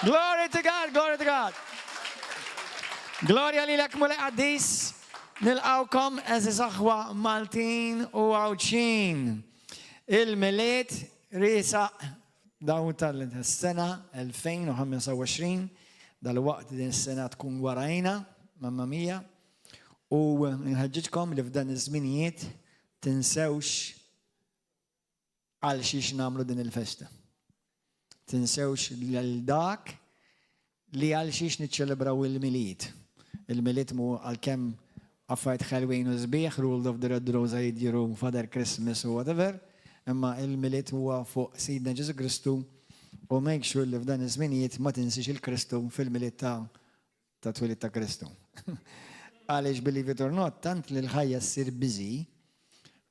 Glory to God, glory to God. Gloria lilek mulej qaddis. Nilqawkom eżiż aħwa Maltin u Għawċin. Il-miliet risaq dawn tal-sena 2025 dal-waqt din is-sena tkun warajna, mamma mija. U nħeġġitkom li f'dan iż-żminijiet tinsewx għal xiex nagħmlu din il-festa. Tinsewx l-dak li għal xiex niċċelebraw il-miliet. Il-miliet mu għal-kem affajt Halloween u zbieħ, Rule of the Red Rose jidjiru Father Christmas u whatever, imma il-miliet huwa fuq Sidna Ġesu Kristu u make sure li f'dan iż-żminijiet ma tinsix il-Kristu fil-miliet ta' twilid ta' Kristu. Għaliex believe it or not, tant li l-ħajja ssir busy,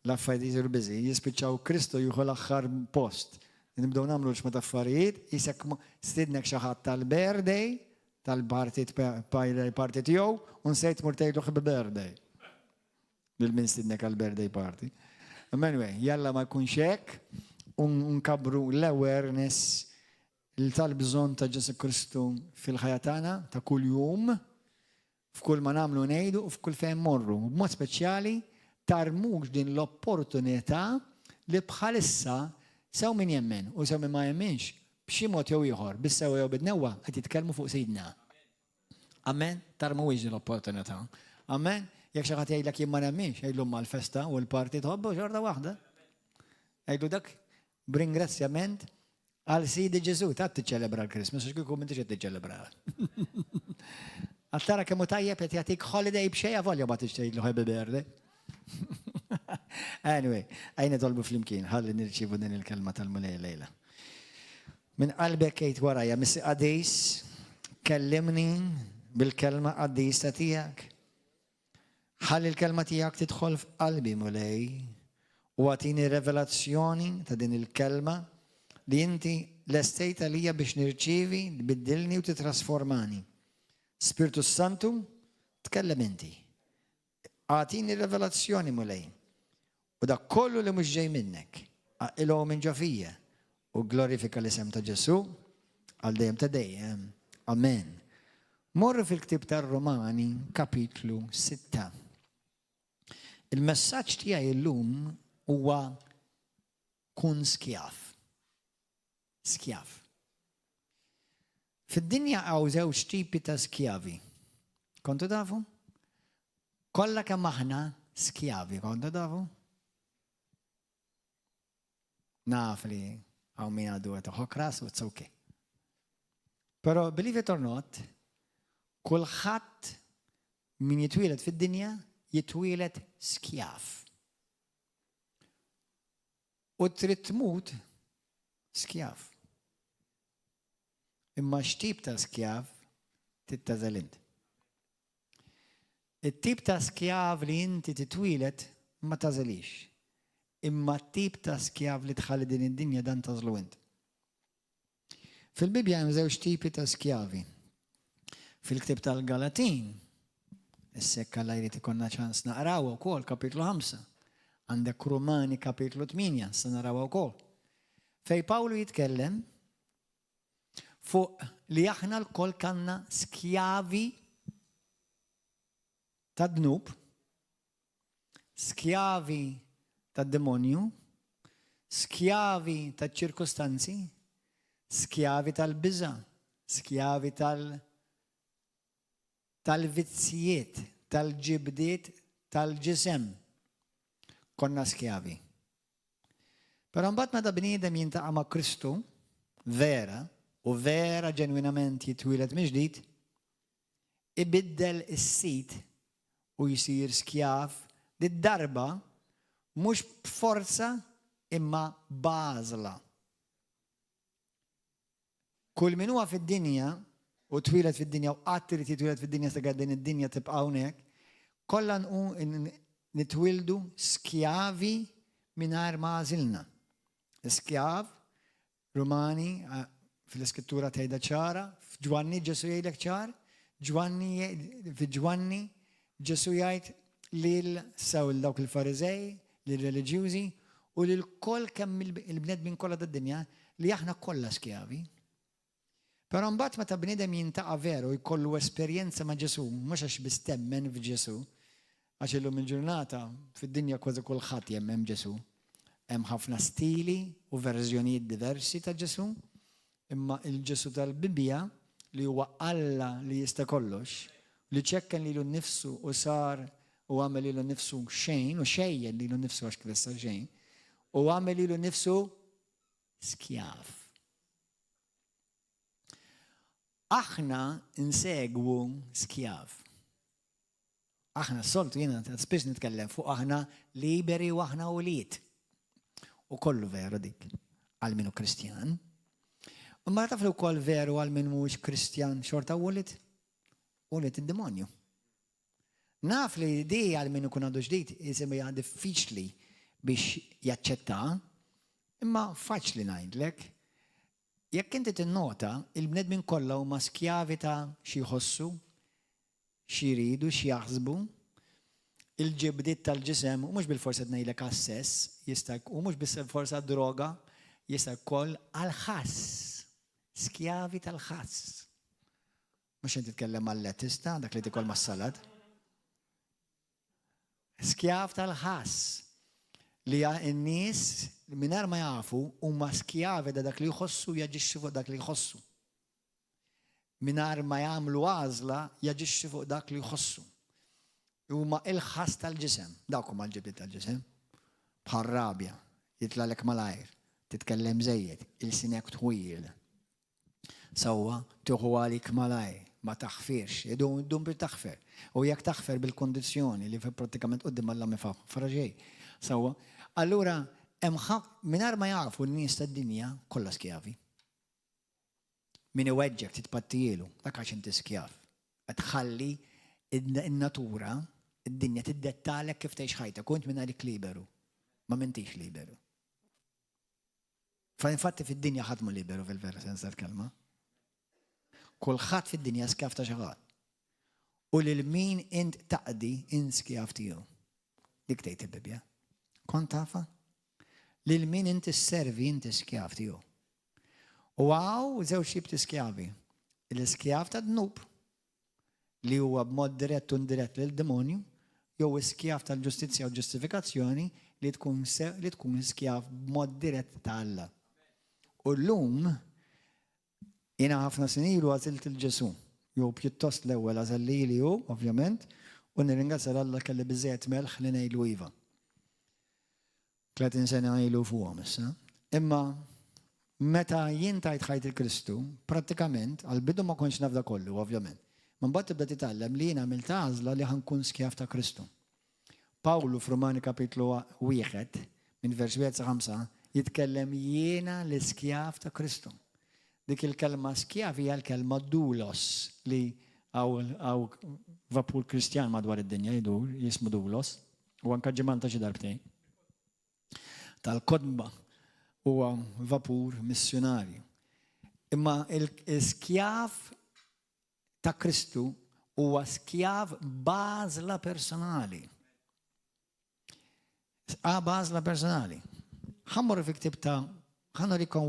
l-affarijiet jisiru busy, jispiċċaw Kristu jieħu l-aħħar post. Nibdew nagħmlu x'ma taffarijiet, isek stidnek xi ħadd tal-birthday, tal-party tiegħu, u nsejt murtejlu happy birthday. Bil-min stidnek għall-birthday party. Anyway, jalla ma jkunx hekk, unkabru l-awareness tal-bżonn ta' Ġesu Kristu fil-ħajja tagħna ta' kuljum, f'kull ma nagħmlu ngħidu u f'kull fejn morru. B'mod speċjali tarmux din l-opportunità li bħalissa sew min jemmen u sew min ma jemmenx b'xi mod jew ieħor, bis-sew jew bid-newwa qed jitkellmu fuq Sidna. Amen, tarmux din l-opportunità. Amen, jekk xi ħadd jgħidlek jien ma nemminx, jgħidlu mal-festa u l-party tħobbu xorta waħda. Jgħidu dak b'ringrazzjament għal Sidi Ġesu ta' tiċċelebra l-Christmas, għax kieku m'intix qed tiċċelebra. Għattara kemmu tajjeb qed jagħtik holiday b'xejn avolja ma tixtieq happy birthday. Anyway, għajna tolbu fl-imkien, ħalli nirċivu din il-kelma tal-mulej lejla. Min qalbek kejt warajja, missi qaddis, kellimni bil-kelma qaddis ta' tijak. Ħalli l-kelma tijak tidħol f'qalbi mulej u għatini revelazzjoni ta' din il-kelma li inti l-estejt għalija biex nirċivi, biddilni u titrasformani. Spiritu Santu, tkellem inti. Għatini revelazzjoni mulej. U da kollu li mux ġej minnek, għaqilu minn ġafija u glorifika l-isem ta' Ġesu għal dejjem ta' dejjem. Amen. Morru fil-ktib tar Romani, kapitlu 6. Il-messaġġ tiegħi llum huwa kun skjaf. Skjaf. Fid-dinja hawn żewġ tipi ta' skjavi. Kontu tafu? Kollha kemm aħna skjavi, kontu tafu? Naf li għaw min għadu għeta ħokras u it's okay. Pero believe it or not, kulħadd min jitwilet fid-dinja jitwilet skjaf. U trid tmut skjaf. Imma x'tip ta' skjaf tittażel int. It-tip ta' skjav li inti titwilet ma tażelix. Imma t-tip ta' skjav li tħalli din id-dinja dan tażlu int. Fil-Bibja hemm żewġ tipi ta' skjavi. Fil-ktib tal-Galatin, is-sekka la jrid ikollna ċans naqraw ukoll kapitlu 5. Għandek Rumani kapitlu 8, se naraw ukoll. Fej Pawlu jitkellem fuq li aħna l-koll kanna skjavi ta' dnub, skjavi ta' demonju, skjavi ta' ċirkostanzi, skjavi tal-biża, skjavi tal-vizzijiet, tal-ġibdiet, tal-ġisem. Konna skjavi. Però mbagħad meta bniedem jintaqa' ma' Kristu, vera, u vera ġenwinament jitwieled mill-ġdid, ibiddel is-sit u jsir skjav lid-darba mhux b'forza imma b'għażla. Kull min huwa fid-dinja u twieled fid-dinja u qatt irid jitwieled fid-dinja sa din id-dinja tibqa' hawnhekk, kollha nitwildu skjavi mingħajr ma għażilna. Skjav, Rumani, fil-iskrittura tgħidha ċara, f'Ġwanni Ġesu jgħidlek ċar, f'Ġwanni Ġesu jgħid lil sew dawk il-Fariżej, lil-reliġjużi u lil koll kemm il-bnedmin kollha tad-dinja li aħna kollha skjavi. Però mbagħad meta bniedem jintaqa' veru jkollu esperjenza ma' Ġesu, mhux għax biss temmen f'Ġesu, għax illum il-ġurnata fid-dinja kważi kulħadd jemmen Ġesu. Hemm ħafna stili u verżjonijiet diversi ta' Ġesu, imma il-Ġesu tal-Bibbja li huwa Alla li jista' kollox, li ċekken lilu nnifsu u sar u għamel lilu nnifsu xejn u xejjen lilu nnifsu għax kif sar xejn, u għamel lilu nnifsu skjav. Aħna insegwu skjav. Aħna s-soltu jiena spiss nitkellem fuq aħna liberi u aħna ulied. U kollu veru dik għal minu Kristjan. U ma taflu koll veru għal min mhux Kristjan xorta ulied? Ulied id-demonju. Naf li di għal min ikun għandu ġdid jisimha diffiċli biex jaċċetta, imma faċli ngħidlek. Jekk inti tinnota, il-bnedmin kollha huma skjavi ta' xi jħossu, xi jridu, xi jaħsbu, il-ġibdiet tal-ġisem, u mhux bil-forsa ngħidlek assess, jista' u mhux bil-forsa droga, jista' jkoll għall-ħass, skjavi tal-ħass. Mhux inti titkellem għall-lettista, dak li tikol mas-salad. Skjav tal-ħass li n-nies mingħajr ma jafu huma skjavi da dak li jħossu jaġixxu fuq dak li jħossu. Mingħajr ma jagħmlu għażla jaġixxu fuq dak li jħossu. Huma il-ħass tal-ġisem, dawk huma l-ġibdiet tal-ġisem. Bħal rabja, jitlalek malajr, titkellem żejjed, il-sinek twil. Sewwa tieħu għalik malajr, ma taħfirx, idum bil-taħfer. U jekk taħfer bil-kondizzjoni li prattikament qudiem Alla ma fahmu faraġej. Sewwa, allura hemm mingħajr ma jafu n-nies tad-dinja kollha skjavi. Min iweġġek titpattijielu, dak għax inti skjav. Qed tħalli in-natura, id-dinja tiddettalek kif tgħix ħajtek, kont mingħajrik liberu. Ma m'intix liberu. Infatti fid-dinja ħadd mhu liberu fil-vera sens tal-kelma. Kulħadd fid-dinja skjav ta' xi ħadd. U lil min int taqdi skjav tiegħu. Dik tgħid il-Bibja. Kont tafa? Lil min inti sservi inti skjav tiegħu. U għaw żewġ xib ta' skjavi. Il-skjav ta' dnub li huwa b'mod dirett u indirett lil demonju, jew skjav tal-ġustizzja u ġustifikazzjoni li tkun skjav b'mod dirett ta' Alla. U llum jiena ħafna snin ilu għażilt il-Ġesu. Jew pjuttost l-ewwel għażel hu, ovvjament, u nirringrazzja Alla kelli biżejjed melħ li ngħidu iva. 30 sena ilu fuqhom issa. Imma meta jien tajt ħajt il-Kristu, prattikament, għal-bidu ma konx nafda kollu, ovvjament. Ma mbagħad tibda titgħallem li jien għamilt għażla li ħankun skjav ta' Kristu. Pawlu f'Rumani kapitlu 1 minn vers 5 jitkellem jiena l-iskjav ta' Kristu. Dik il-kelma skjav hija l-kelma doulos li għaw vapur Kristjan madwar id-dinja jidur, jismu doulos, u anka ġiman ta' xi darbtejn. Tal-kodba huwa vapur missjonarju. Imma il-skjav ta' Kristu huwa skjav bażla personali. Bażla personali. Ħammur fi ktib ta' ħanurikom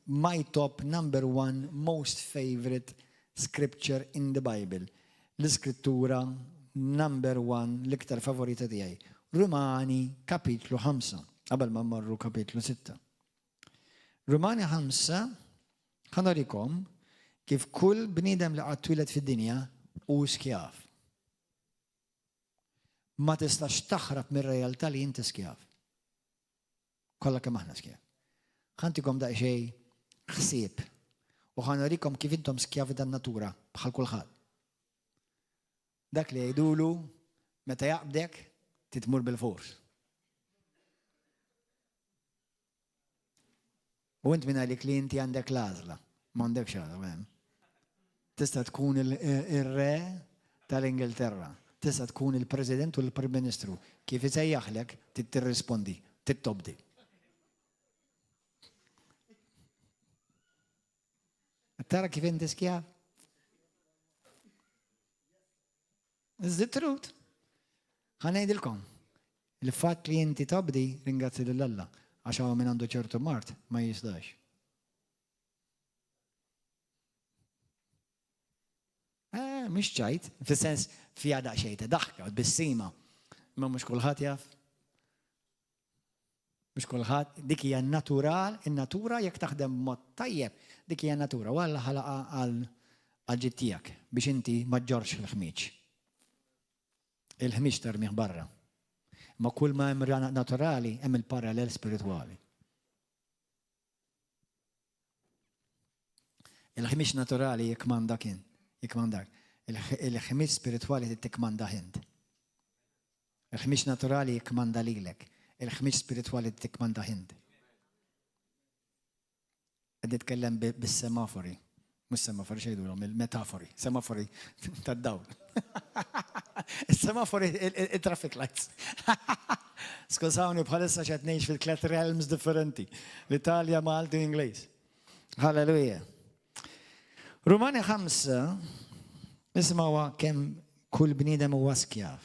my top number 1 most favorite scripture in the Bible. L-iskrittura number 1 l-iktar favorita tiegħi. Rumani kapitlu 5. Qabel ma mmorru kapitlu 6. Rumani 5 ħanurikom kif kull bniedem li qatt fid-dinja hu skjav. Ma tistax taħrab mir-realtà li inti skjav. Kollha kemm aħna skjav. Ħantikom daqsxejn ħsieb u ħanurikom kif intom skjavi tan-natura bħal kulħadd. Dak li jgħidulu meta jaqbdek titmur bil-fors. U int minn għalik li inti għandek l-għażla, m'għandekx għażla. Tista' tkun ir-re tal-Ingilterra, tista' tkun il-President u l-Prim Ministru. Kif isejjaħlek tirrispondi, tittobdi. Tara kif inti skjav? Is the truth. Ħanejdilkom. Il-fatt li inti tobdi ringrazzi lill-Alla. Għax minn għandu ċertu mart ma jistax. Mhux ċajt, fis-sens fiha daqsxejn ta' daħka bissima. Ma mhux kulħadd jaf. Mhux kulħadd, dik hija natural, in-natura jekk taħdem mod tajjeb, dik hija natura. U Alla ħalaqa għal ġid tiegħek biex inti ma ġġorx il-ħmieġ. Il-ħmieġ tarmih barra. Ma kull ma hemm naturali hemm il-parallel spiritwali. Il-ħmieġ naturali jikmandak in. Jikmandak. Il-ħmieġ spirituali tikmanda int. Il-ħmieġ naturali jikmanda lilek. Il-ħmieġ spirituali tikmanda int. Qed nitkellem bis-semafori. Mhux semafori xejdulhom, il-metafori. Semafori tad-dawl. Is-semafori il-traffic lights. Skużawni bħalissa x'qed ngħix fil-tliet realms differenti. L-Italja, Malti u Ingliż. Halleluja. Rumani 5 ismawa kemm kull bniedem huwa skjav.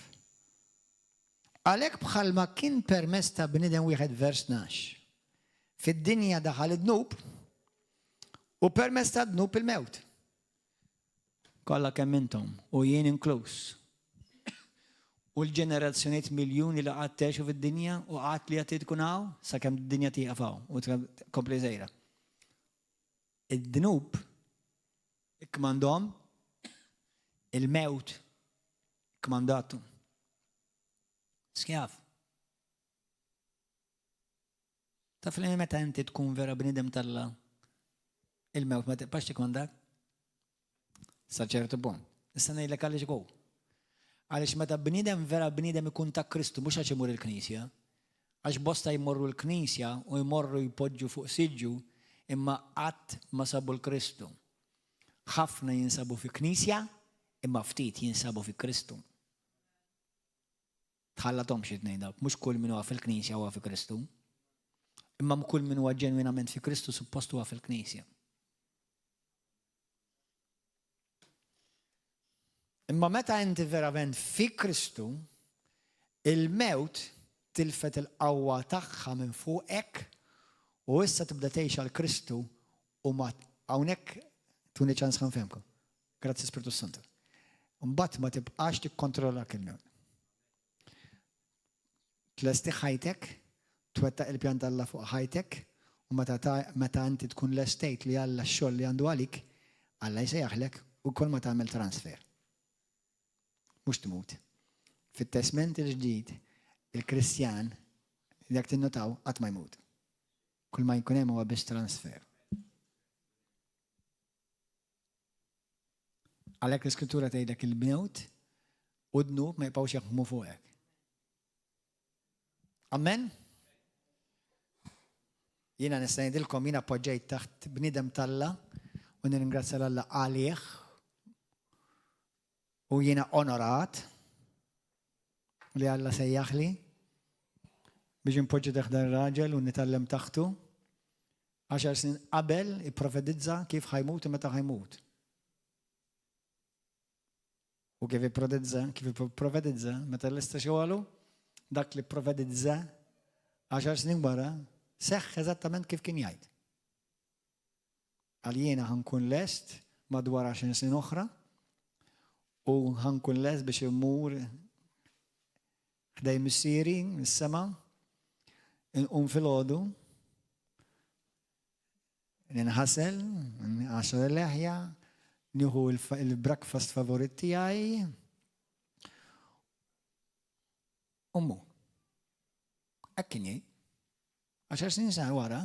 Għalhekk bħalma kien permess ta' bniedem wieħed vers 12. Fid-dinja daħal id-dnub u permess ta' dnub il-mewt. Kollha kemm intom u jien inkluż. U l-ġenerazzjonijiet miljuni li qatt tgħixu fid-dinja u qatt li qed tkun hawn sakemm id-dinja tieqaf hawn u tkompli żejra. Id-dnub ikkmandhom il-mewt kmandatum. Skjaf. Taf li meta inti tkun vera bniedem tal-la il-mewt ma tibqax tikmandak? Sa ċertu punt. Issa ngħidlek għaliex go. Għaliex meta bniedem vera bniedem ikun ta' Kristu mhux għax imur il-Knisja. Għax bosta jmorru l-Knisja u jmorru jpoġġu fuq siġġu imma qatt ma sabu l-Kristu. ħafna jinsabu fi Knisja, imma ftit jinsabu fi Kristu. Tħallatom xi tnejn dawk, mhux kull min huwa fil-Knisja huwa fi Kristu. Imma kull min huwa ġenwinament fi Kristu suppost huwa fil-Knisja. Imma meta inti verament fi Kristu, il-mewt tilfet il-qawwa tagħha minn fuqek u issa tibda tgħix għal Kristu u ma hawnhekk tuni ċans ħanfehmkom. Grazzi Spiritu Santu. Mbagħad ma tibqax tikkontrolla il-mewt. Tlesti ħajtek, twettaq il-pjan tal-Alla fuq ħajtek u meta inti tkun l-estate li Alla x-xogħol li għandu għalik, Alla jsejjaħlek u kull ma tagħmel transfer. Mhux tmut. Fit-testament il-ġdid, il-Kristjan jekk tinnotaw qatt ma jmut. Kull ma jkun hemm huwa biss transfer. Għalhekk l-Iskrittura tgħidlek il-mewt u d-dnub ma jibqgħux jaħdmu fuqek. Amen? Jiena nista' ngħidilkom jiena appoġġejt taħt bniedem tal-Alla u nirringrazzja l-Alla għalih u jiena onorat li Alla sejjaħli biex impoġġi taħt ir-raġel u nitgħallem taħtu 10 snin qabel ipprofetizza kif ħajmut u meta ħajmut. U kif ipprofetizza meta l-ista xogħlu dak li profetizza 10 snin wara seħħ eżattament kif kien jgħid. Għal jiena ħankun lest madwar 10 snin oħra u ħankun lest biex immur ħdej missieri mis-sema inqum filgħodu ninħasel, għaxar il-leħja, nieħu il-breakfast favorit tiegħi. Ummu. Hekk kien jgħid. 10 snin sar wara.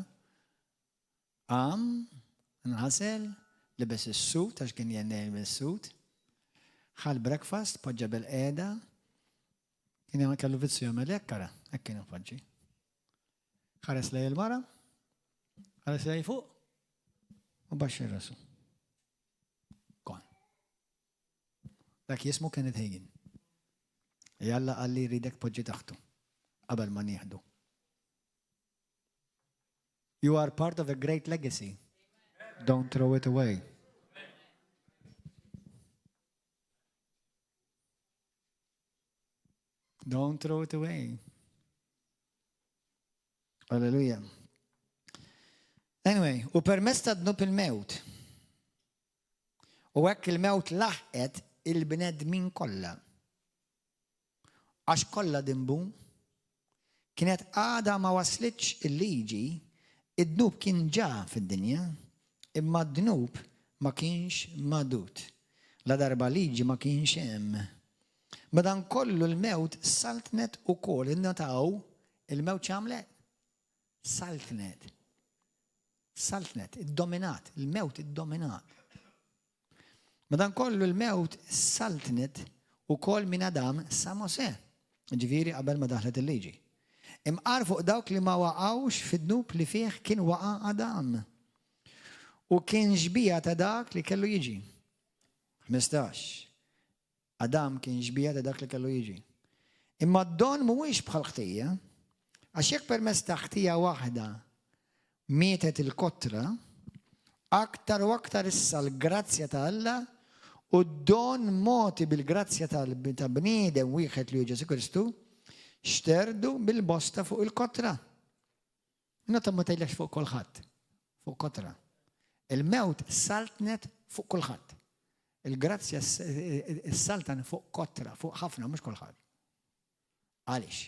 Nħasel, libes is-sut għax kien jgħid is-sut. Ħal breakfast, poġġa bil-qiegħda. Kien kellu vizzu jagħmel hekk ara, hekk kien ipoġġi. Ħares lej il-mara, ħares lej fuq, u baxxi rasu. Dak jismu Kenneth Hagin. Jalla għalli ridek poġġi taħtu, qabel ma nieħdu. You are part of a great legacy. Don't throw it away. Don't throw it away. Hallelujah. Anyway, u permess ta' dnub il-mewt. U hekk il-mewt laħqet il-bnedmin kollha. Għax kollha dimbu, kienet għada ma waslitx il-liġi, id-dnub kien ġa fid-dinja, imma d-dnub ma kienx madut. La darba liġi ma kienx hemm. Madan kollu l-mewt saltnet ukoll innataw il-mewt x'għamlet? Saltnet. Saltnet, id-dominat, il-mewt id-dominat. Madan kollu l-mewt saltnet ukoll minn Adam sa Mosè. Ġifieri qabel ma daħlet il-liġi. Imqar fuq dawk li ma waqgħux fid-dnub li fih kien waqa' Adam. U kien ġbija ta' dak li kellu jiġi. 15. Adam kien ġbija ta' dak li kellu jiġi. Imma d-don mhuwiex bħal ħtija, għax jekk permezz ta' ħtija waħda mietet il-kotra, aktar u aktar issa l-grazzja ta' Alla u d-don moti bil-grazzja ta' bniedem wieħed li Ġesu Kristu xterdu bil-bosta fuq il-kotra. Nota ma tgħidlekx fuq kulħadd, fuq kotra. Il-mewt saltnet fuq kulħadd. Il-grazzja s-saltan fuq kotra, fuq ħafna, mhux kulħadd. Għaliex?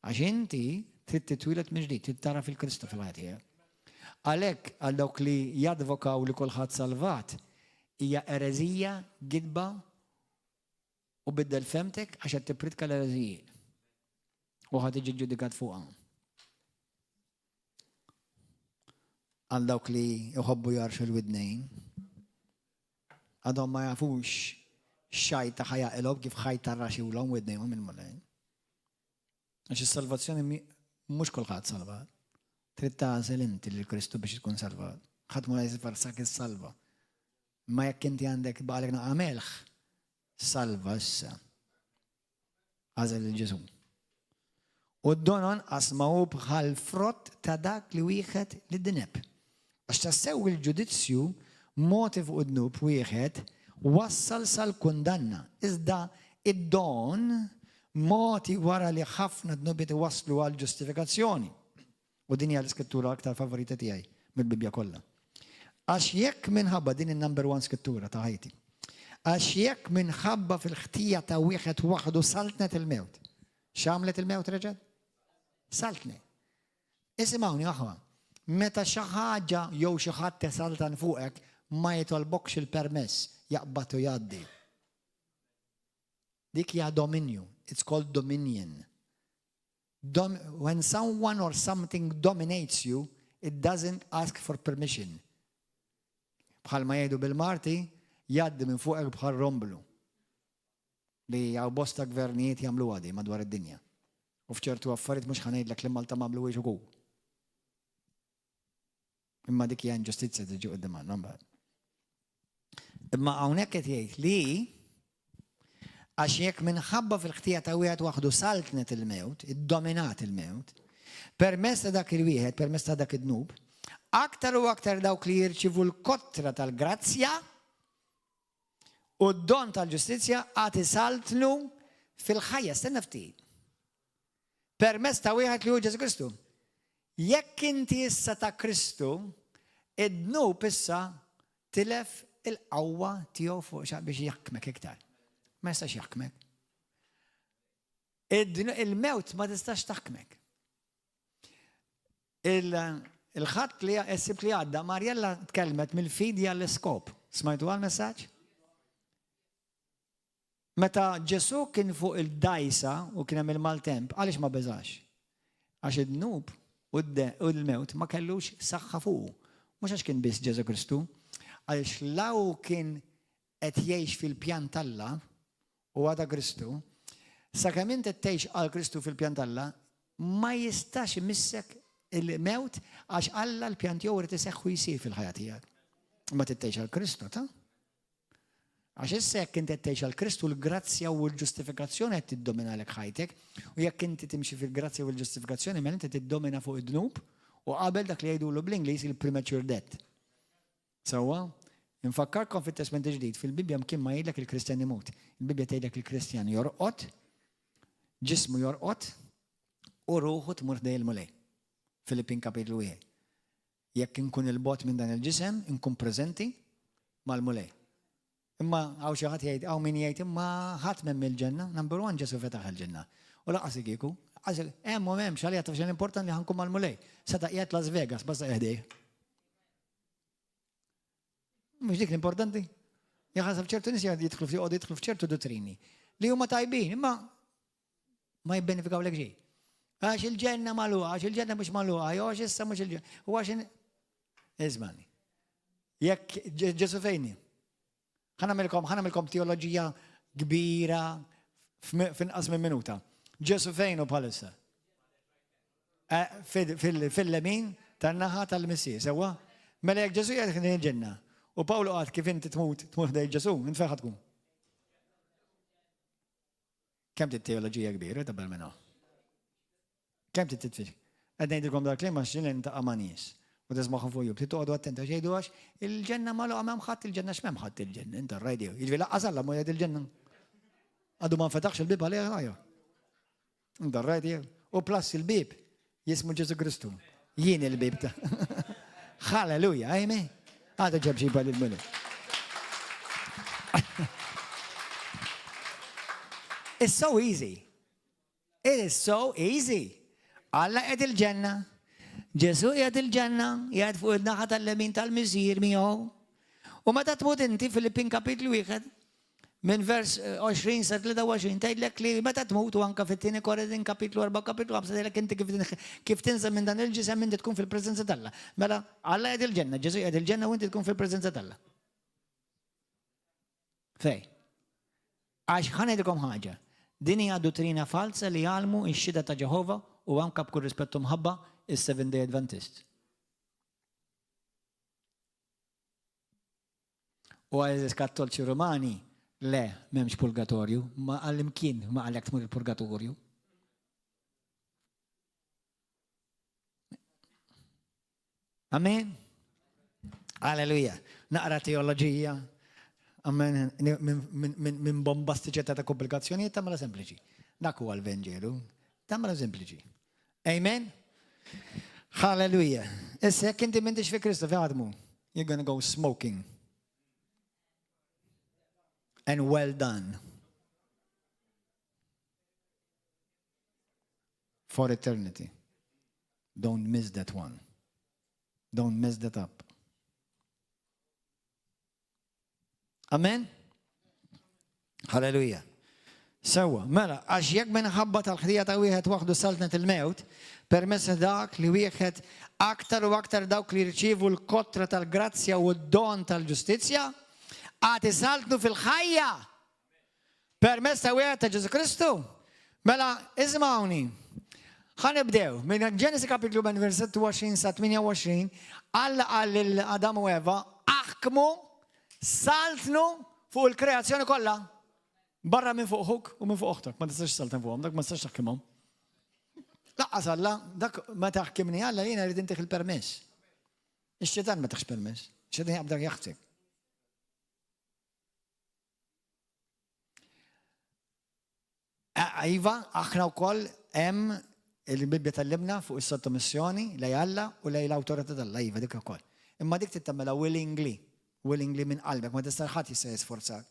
Għax inti trid titwieled minn ġdid, trid tara fil-Kristu fil-ħajja. Għalhekk għal dawk li jadvokaw li kulħadd salvat hija ereżija, gidba u biddel femtek għax qed tippridka l-ereżijiet. U ħadd tiġi ġudikat fuqha. Għal dawk li jħobbu jarxu l-widnejn, għadhom ma jafux xajta ħajaqilhom kif ħajta rraxilhom widnejhom il-mulejn. Għax is-salvazzjoni mhux kulħadd salvat. Trid tagħżel inti lil Kristu biex tkun salvat. Ħadd ma jisfarsak is-salva. Ma jekk inti għandek baqalek naqamelħ, salva issa. Għażel lil Ġesu. U d-donon asmaw bħal frott ta' dak li wieħed li d-dineb. Għax tassew il-ġudizzju motiv u d-nub wieħed wassal sal-kundanna. Iżda id-don moti wara li ħafna d-nubiet waslu għal-ġustifikazzjoni. U din hija l-iskrittura aktar favorita tiegħi mill-Bibja kollha. Għax jekk minħabba din il-number one skrittura ta' ħajti. Għax jekk minħabba fil-ħtija ta' wieħed waħdu saltnet il-mewt. X'għamlet il-mewt reġgħet? Saltni. Isimgħuni aħwa, meta xi ħaġa jew xi ħadd tesaltan fuqek ma jitolbokx il-permess jaqbad u jgħaddi. Dik hija dominion. It's called dominion. When someone or something dominates you, it doesn't ask for permission. Bħal ma jgħidu bil-Marti, jgħaddi minn fuqek bħal romblu. Li għaw bosta gvernijiet jagħmlu għadi madwar id-dinja. U fċertu affarijiet mhux ħanejdlek li Malta m'għamlu wiex ukoll. Imma dik hija inġustizzja tiġi quddiem għandna. Imma hawnhekk qed jgħid li għax jekk minħabba fil-ħtija ta' wieħed waħdu saltnet il-mewt, iddominat il-mewt, permezz ta' dak il-wieħed, permezz ta' dak id-dnub, aktar u aktar dawk li jirċivu l-kotra tal-grazzja u d-don tal-ġustizzja għati saltnu fil-ħajja, stenna ftit. Permezz ta' wieħed li hu Ġesu Kristu. Jekk inti issa ta' Kristu, id-dnub issa tilef il-qawwa tiegħu fuq biex jaħkmek iktar. Ma jistax jaħkmek. Il-mewt ma tistax taħkmek. Il-ħadd li ssib li għadda, Marjella tkellmet mill-fidja l-iskop. Smajtu għal-messaġġ? Meta Ġesu kien fuq il-dajsa u kien hemm il-maltemp, għaliex ma beżax? Għax id-dnub u l-mewt ma kellux saħħa fuqu. Mhux għax kien biss Ġesu Kristu, għaliex law kien qed jgħix fil-pjan tal-Alla u għada Kristu, sakemm inti tgħix għal Kristu fil-pjan tal-Alla, ma jistax imissek il-mewt għax Alla l-pjan tiegħu irid iseħħu jsir fil-ħajja tiegħek. Ma tittgħix għal Kristu, ta'? Għax issa jekk inti tgħix għal Kristu l-grazzja u l-ġustifikazzjoni qed tiddominalek ħajtek, u jekk inti timxi fil-grazzja u l-ġustifikazzjoni mela inti tiddomina fuq id-dnub u qabel dak li jgħidulu bl-Ingliż il-premature death. Sewwa, infakkarkom fit-Testament Ġdid, fil-Bibja mkien ma jgħidlek il-Kristjan imut. Il-Bibja tgħidlek il-Kristjan jorqod, ġismu jorqod u ruħu tmur dej il-mulej. Filippin kapitlu 1. Jekk inkun il-bot minn dan il-ġisem, inkun preżenti mal-mulej. Imma għaw xi ħadd jgħid hawn min jgħid imma ħadd m'hemm il-ġenna, number one Ġesu fetaħ il-ġenna. U laqas kieku, hemm u m'hemmx għalija taf x'importanti li ħankun mal-mulej. Seta' qiegħed Las Vegas basta qiegħdej. Mhux dik l-importanti. Jaħasab ċertu nies jidħlu f'ċertu dottrini li huma tajbin, imma ma jibbenefikaw lek xejn. Għax il-ġenna magħluqa, għax il-ġenna mhux magħluqa, jew għax issa mhux il-ġenna. U għax Ismani. Jekk Ġesu fejni. Ħanamilkom teoloġija kbira f'inqas minn minuta. Ġesu fejnu bħalissa. Fil-lemin tan-naħa tal-Missija, sewwa? Mela jekk Ġesu jgħid il-ġenna. U Pawlu għad kif inti tmut dej Ġesu, int fejn tkun? Kemm tit-teoloġija kbira ta' bel-minna? Kemm titfix? Qed ngħidilkom dak kliem għax xilin ta' amanies. U tismaħu fuq jub, titqgħodu attenti għax jgħidu għax il-ġenna magħluqa m'hemm ħadd il-ġenna x'm'hemm ħadd il-ġenna, inta rajdi. Jiġri laqqas Alla ma jgħid il-ġenna. Għadu ma nfetaħx il-bib għalija ħajja. Inta rajdi. U plus il-bib jismu Ġesu Kristu. Jien il-bib ta' Halleluja, amen. Għada ġab xi bal il-mulu. It's so easy. It is so easy. Alla qed il-ġenna. Ġesu qiegħed il-ġenna, qiegħed fuq id-naħa tal-lemin tal-miżjir miegħu. U meta tmut inti Filippin kapitlu 1 minn vers 20 sa 23 tgħidlek li meta tmut u anke fit-tieni Korintin kapitlu 4 kapitlu 5 tgħidlek inti kif tinżel minn dan il-ġisem inti tkun fil-preżenza t'Alla. Mela Alla qiegħed il-ġenna, Ġesu qiegħed il-ġenna u inti tkun fil-preżenza t'Alla. Fej. Għax ħanedilkom ħaġa. Din hija dottrina falsa li jgħalmu x-xhieda ta' Ġehovah u anke b'kull rispettu mħabba is-Seventh Day Adventist. U għaziz kattolċi Romani, le, m'hemmx purgatorju, ma għall-imkien ma għalek tmur il-purgatorju. Amen? Alleluja. Naqra teoloġija. Amen. Minn bombastiċi ta' komplikazzjonijiet tamela sempliċi. Dak huwa l-Vangelu. Tamela sempliċi. Amen? Hallelujah. Issa jekk inti m'intix fi Kristu fi ħadmu, you're gonna go smoking. And well done. For eternity. Don't miss that one. Don't mess that up. Amen? Hallelujah. Sewa, mela, għax jekk minħabba tal-ħdija ta' wieħed waħdu saltnet il-mewt, permessa dak li wieħed aktar u aktar dawk li rċivu l-kotra tal-grazzja u d-don tal-ġustizzja, għati saltnu fil-ħajja. Permessa wieħed ta' Ġesu Kristu. Mela, ismawni, ħanibdew, minn Ġenesi kapitlu minn verset 20 sa 28, Alla għall l-Adam u Eva, aħkmu, saltnu fuq il-kreazzjoni kollha. Barra minn fuqhuk u minn fuq oħtok, ma tistax saltan fuqhom, dak ma tistax taħkimhom. Laqqas Alla, dak ma taħkimni Alla jiena rrid intik il-permess. Ix-xetan ma taħx permess, ix-xetan jaqbdak jaħseb. Iva, aħna wkoll hemm il-Bibja tal-libna fuq is-sottomissjoni lej Alla u lej l-awtorità tal-Alla, iva dik ukoll. Imma dik tittamela willingly minn qalbek, ma tistax ħadd jista' jisforzak.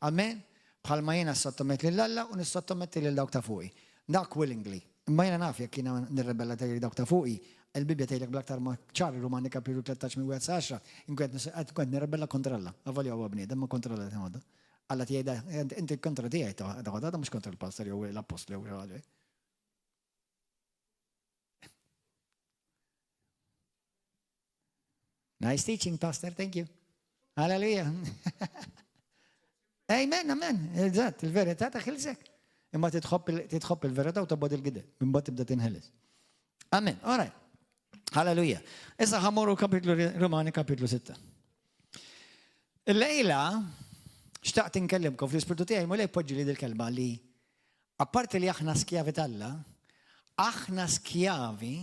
Amen? Bħalma jiena sottomet lil Alla u nissottometti lil dawk ta' fuqi. Dak willingly. Imma jiena naf jekk jiena nirrebella tgħid dawk ta' fuqi, il-Bibja tgħidlek bl-aktar ma ċar Rumani kapitlu 13 minn 1 sa 10, inkont nirrebella kontra Alla. Avolja huwa bniedem ma kontra Alla tagħmel. Alla tgħidha inti kontra tiegħi taħodha mhux kontra l-pastor jew l-apostol jew ħaġa. Nice teaching, Pastor. Thank you. Hallelujah. Amen, amen. Eżatt, il-verità taħilsek. Imma titħobb il-verità u tabbad il-gidel. Imbagħad tibda tinħeles. Amen. All right. Hallelujah. Issa ħamorru kapitlu Romani kapitlu 6. Il-lejla xtaqt inkellimkom fl-ispirtu tiegħi ma lej poġġi li dil-kelma li apparti li aħna skjavi tal-Alla, aħna skjavi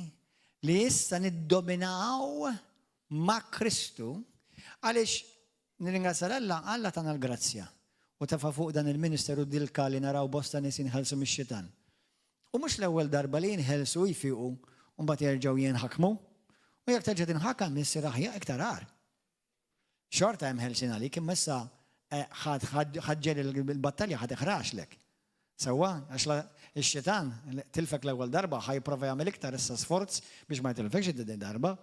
li issa niddominaw ma' Kristu għaliex nirringrazzja Alla tagħna l-grazzja u tafa fuq dan il-ministeru dilka li naraw bosta nies inħelsu mix-xitan. U mhux l-ewwel darba li jinħelsu jfiqu u mbagħad jerġgħu jinħakmu u jekk terġa' tinħakam issir aħjar iktar għar. Xorta hemm ħelsin għalik imma issa ħadġer il-battalja ħadeħrax lek. Sawa, għax il-xitan tilfek l-ewwel darba ħajprova jagħmel iktar issa sforz biex ma jtilfekx id darba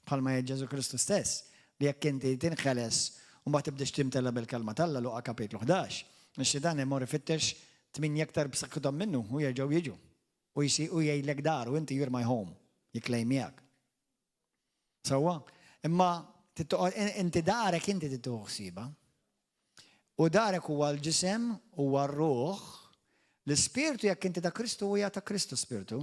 bħalma Ġesu Kristu stess li jekk inti tinħeles u ma tibdex timtella bil-kelma talla Luqa kapitlu 11. Ix-xitan imur ifittex 8 aktar b'saħħithom minnu u jerġgħu jiġu. U jgħidlek dar u inti you're my home. Jiklejmjak. Sawa, imma inti darek inti tittuħsiba. U darek huwa l-ġisem huwa r-ruħ. L-Spiritu jekk inti ta' Kristu huwa ta' Kristu Spiritu,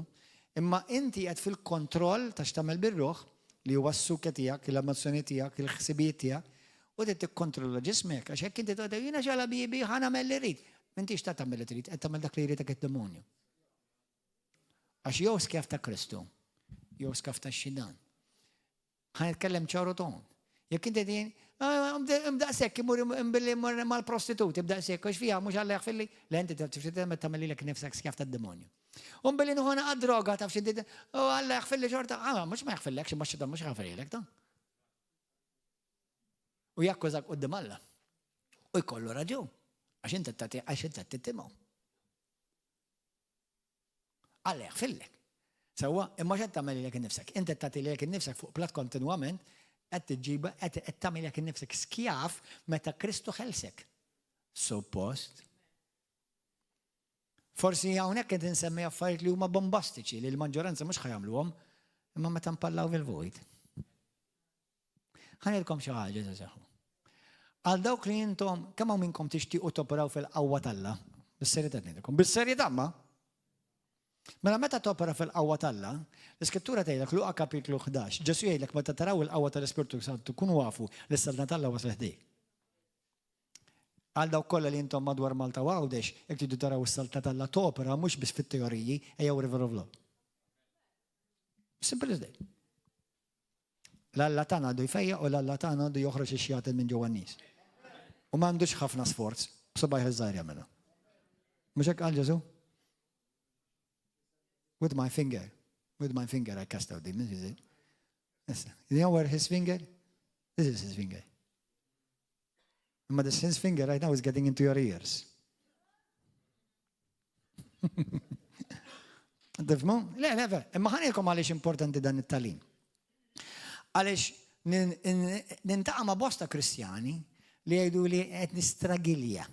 imma inti qed fil-kontroll ta' x'tagħmel bir-ruħ li huwa s-sukja tiegħek, l-emozzjoni tiegħek, il-ħsibijiet tiegħek, u qed tikkontrolla ġismek għax hekk inti tgħid jiena xala bibi ħanamel li rrid. M'intix ta' tagħmel li trid, qed tagħmel dak li jridek id-demonju. Għax jew skef ta' Kristu, jew skef ta' xidan. Ħanitkellem ċaru ton. Jekk inti din imdaqsek imur imbilli mal-prostituti, imdaqsek, għax fija, mux għalli għafilli, l-enti tagħmel lilek nifsek skjaf tad-demonju. Umbilli nuħona għad-droga, taf xiddi, u għalli għafilli xorta, mux ma għafillek, xi maċċa mux għafillek ta' u jakkużak qudiem Alla. U jkollu raġun, għax inti tittimaw. Għalli għafillek. Sawa, imma xed tagħmel lilek nifsek. Inti tagħti lilek nifsek fuq plat kontinwament, qed tiġiba qed tagħmel lilek nifsek skjaf meta Kristu ħelsek. Suppost. Forsi hawnhekk qed insemmi affarijiet li huma bombastiċi li l-maġġoranza mhux ħajamluhom, imma meta mpallaw fil-vojt. Ħanilkom xi ħaġa seħħu. Għal dawk li intom kemm hawn minnkom tixtiequ toperaw fil-qawwa tal-Alla, bis-serjetà ngħidilkom, bis-serjetà ma. Mela meta topera fil-qawwa tal-Alla, l-Iskrittura tgħidlek Luqa kapitlu 11, Ġesu jgħidlek meta taraw il-qawwa tal-Ispirtu Santu tkunu wafu li s-salna tal-Alla wasal ħdejk. Għal dawk kollha li intom madwar Malta u Għawdex, jekk tridu taraw is-salta tal-Alla topera mhux biss fit-teoriji ejjew River of Love. Simple as that. L-Alla tagħna għandu jfejja u l-Alla tagħna għandu joħroġ ix-xjatel minn ġewwa n-nies. U m'għandux ħafna sforz, b'sebgħa żgħar jagħmilha. Mhux hekk qal Ġesu? With my finger I cast out demons, is it? Yes. You know where his finger? This is his finger. But his finger right now is getting into your ears. Tifmu? Le, imma ħanilkom għaliex importanti dan it-talim. Għaliex nintaqa' ma' bosta Kristjani li jgħidu li qed nistragilja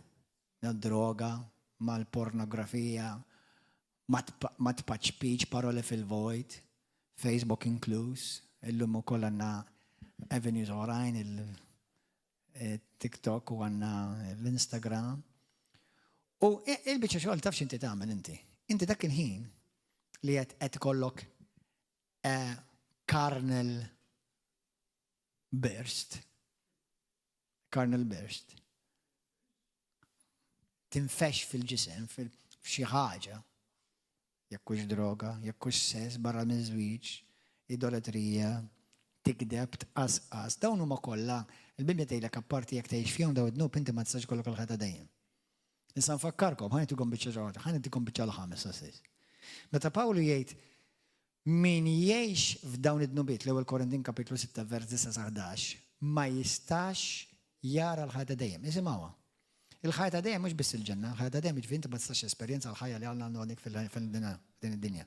mad-droga, mal-pornografija, ma tpaċpiċ parole fil-vojt, Facebook inclus, illum ukoll għandna avenues oħrajn, il-TikTok u għandna l-Instagram. U il-biċċa xogħol taf x'inti tagħmel inti. Inti dak il-ħin li qed ikollok carnal burst. Tinfex fil-ġisem, f'xi ħaġa. Jekkux droga, jekkux sess barra minn żwieġ, idolatrija, tikdeb, tqasqas, dawn huma kollha il-Bibja tgħidlek apparti jekk tgħix fihom dawn id-dnub inti ma tistax kollok il-ħata dejjem. Issa nfakkarkom, ħanitikom biċċa ġodda, ħanitikom biċċa l-ħames stess. Meta Pawlu jgħid min jgħix f'dawn id-dnubiet l-ewwel Korintin kapitlu 6 vers 9-11 ma jistax jara l-ħata dejjem. Isimgħuha. Il-ħajta dejjem mhux biss il-ġenna, il-ħajta dejjem jiġifieri inti ma tistax esperjenza l-ħajja li Alla għandek fil-din id-dinja.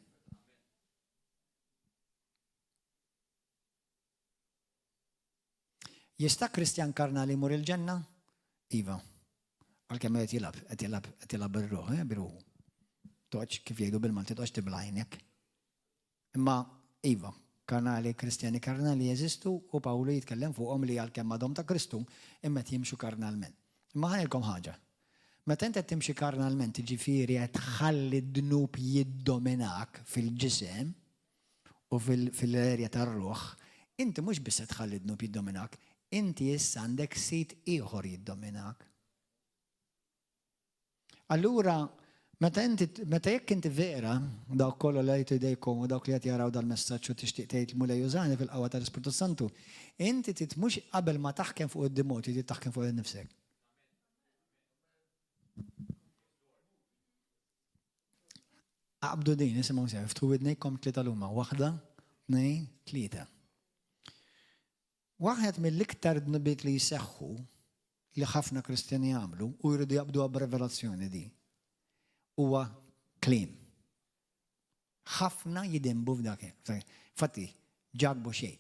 Jista' Kristjan karnali jmur il-ġenna? Iva. Għalkemm qed jilab bir-ruħu. Toċ kif jgħidu bil-Malti toċ tibla għajnek. Imma iva, karnali Kristjani karnali jeżistu u Pawlu jitkellem fuqhom li għalkemm għadhom ta' Kristu imma jimxu karnalment. Imma ħanilkom ħaġa. Meta inti timxi karnalment, jiġifieri qed tħalli d-dnub jiddominak fil-ġisem u fil-erja tar-ruħ, inti mhux biss qed tħalli d-dnub jiddominak, inti issa għandek sit ieħor jiddominak. Allura, meta jekk inti vera, dawk kollha li jgħidu jdejkom u dawk li qed jaraw dal-messaġġ u tixtieq tgħid mulej użani fil-qawwa tal-Ispirtu Santu, inti trid mhux qabel ma taħkem fuq id-dimot, trid taħkem fuq innifsek. Għabdu din, nisimgħu sew, ftu widnejkom 3 luma, 1, 2, 3. Waħed mill-iktar dnubiet li jseħħu li ħafna Kristjani jagħmlu u jridu jaqbduha b'revelazzjoni di. Huwa kliem. Ħafna jidimbu f'dak. Fatti, ġagbu xejn.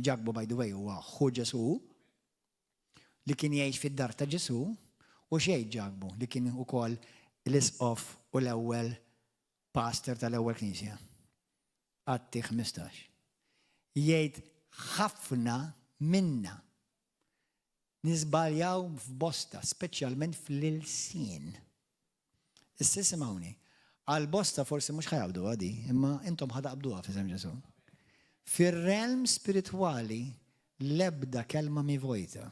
Ġagbu by the way huwa ħu Ġesu li kien jgħix fid-dar ta' Ġesu u xejn ġagbu li kien ukoll l-isqof u l-ewwel pastor tal-ewwel knisja. Atti 15. Jgħid ħafna minna niżbaljaw f'bosta, speċjalment fl-ilsien. Issa simgħuni, għal-bosta forsi mhux ħajabdu għadi, imma intom ħadaqbduha f'isem Ġesu. Fir-realm spiritwali l-ebda kelma mi vojta.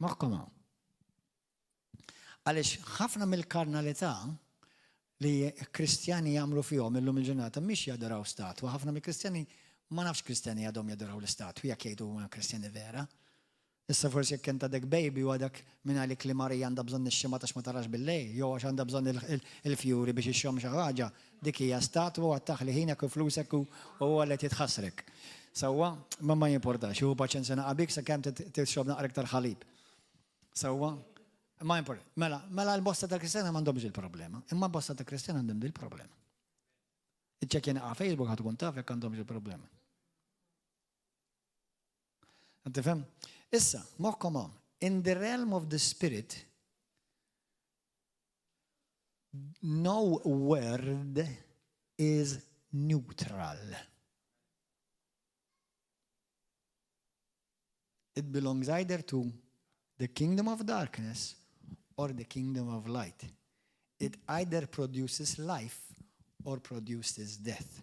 Moħħkom hawn. Għaliex ħafna mill-karnalità li Kristjani jagħmlu fihom illum il-ġurnata mhix jadoraw statwa, ħafna mill-Kristjani ma nafx Kristjani għadhom jadoraw l-istatwi jekk jgħidu huma Kristjani vera. Issa forsi jekk kien għadek baby u għadak minn għalik li Marija għandha bżonn ix-xima tax ma tarax bil-lejl, jew għax għandha bżonn il-fjuri biex ixxhom xi ħaġa, dik hija statwa għattaħ li ħinek u flusek u huwa li titħassrek. Sewwa, ma jimportax, hu paċenzja naqabik sakemm tixrob naqra iktar ħalib. Sewwa, ma jimportax. Mela l-bosta ta' Kristjana m'għandhomx il-problema, imma l-bosta ta' Kristjana għandhom il-problema. Iċċekkja naqa' Facebook ħadd tkun taf jekk għandhomx il-problema. Tifhem? Issa, moħħkom hawn, in the realm of the spirit, no word is neutral. It belongs either to the kingdom of darkness or the kingdom of light. It either produces life or produces death.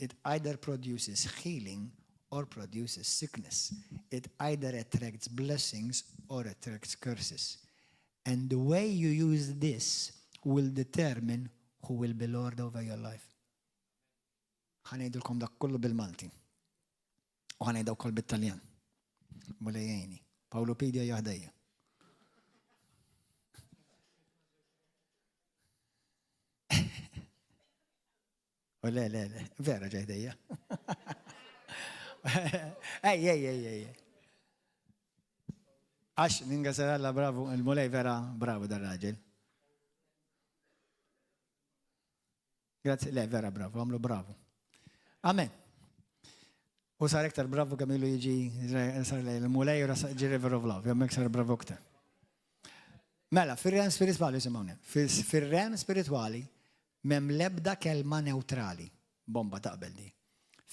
It either produces healing or produces sickness. It either attracts blessings or attracts curses. And the way you use this will determine who will be Lord over your life. ħanejdulkom dak kollu bil-Malti. U ħanejdaw koll bil-Taljan. Mulejjeni. Pawlopedia jahdejja. U le, vera ġahdejja. Ej. Għax, ningasaralla bravo, il-mulej vera bravo dar-raġel. Grazie, le, vera bravo, għamlu bravo. Amen. U sar iktar bravo kamilu jiġi, sar il-mulej u ġi River of Love, jommek sar bravo ktar. Mela, fil-realm spirituali, simone, fil-realm spirituali, mem lebda kelma neutrali. Bomba taqbel di.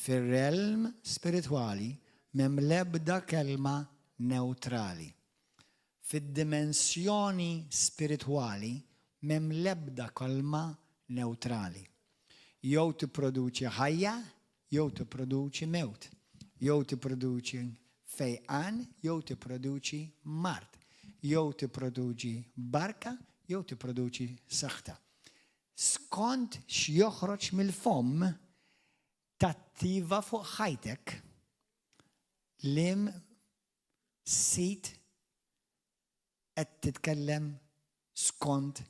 Fil-realm spirituali, mem lebda kelma neutrali. Fid-dimensjoni spirituali, mem lebda kelma neutrali. Jew tipproduċi ħajja, jew tipproduċi mewt. Jew tipproduċi fejqan, jew tipproduċi mart. Jew tipproduċi barka, jew tipproduċi saħta. Skont x'joħroġ mill-fom tattiva fuq ħajtek lim sit qed titkellem skont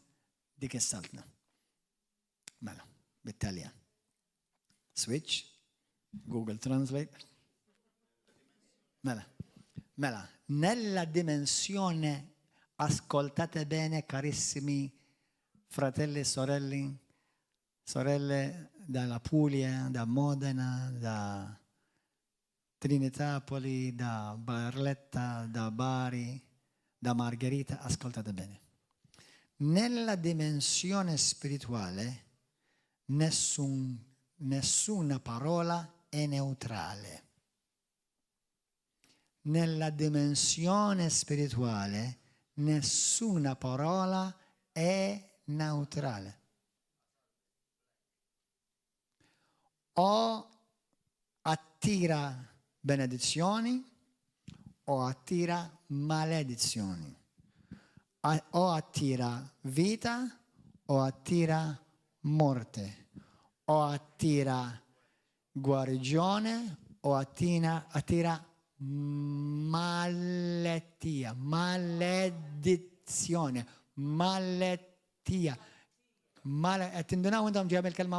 dik is-saltna. Mela, bit-Taljan. Switch, Google Translate. Mela, nella dimensione, ascoltate bene carissimi fratelli e sorelle dalla Puglia, da Modena, da Trinitapoli, da Barletta, da Bari, da Margherita, ascoltate bene. Nella dimensione spirituale nessuna parola è neutrale. Nella dimensione spirituale nessuna parola è neutrale. O attira benedizioni o attira maledizioni. O attira vita o attira morte. O attira guarigione o attira malattia, maledizione, malattia. Tindunaw intom ġem il-kelma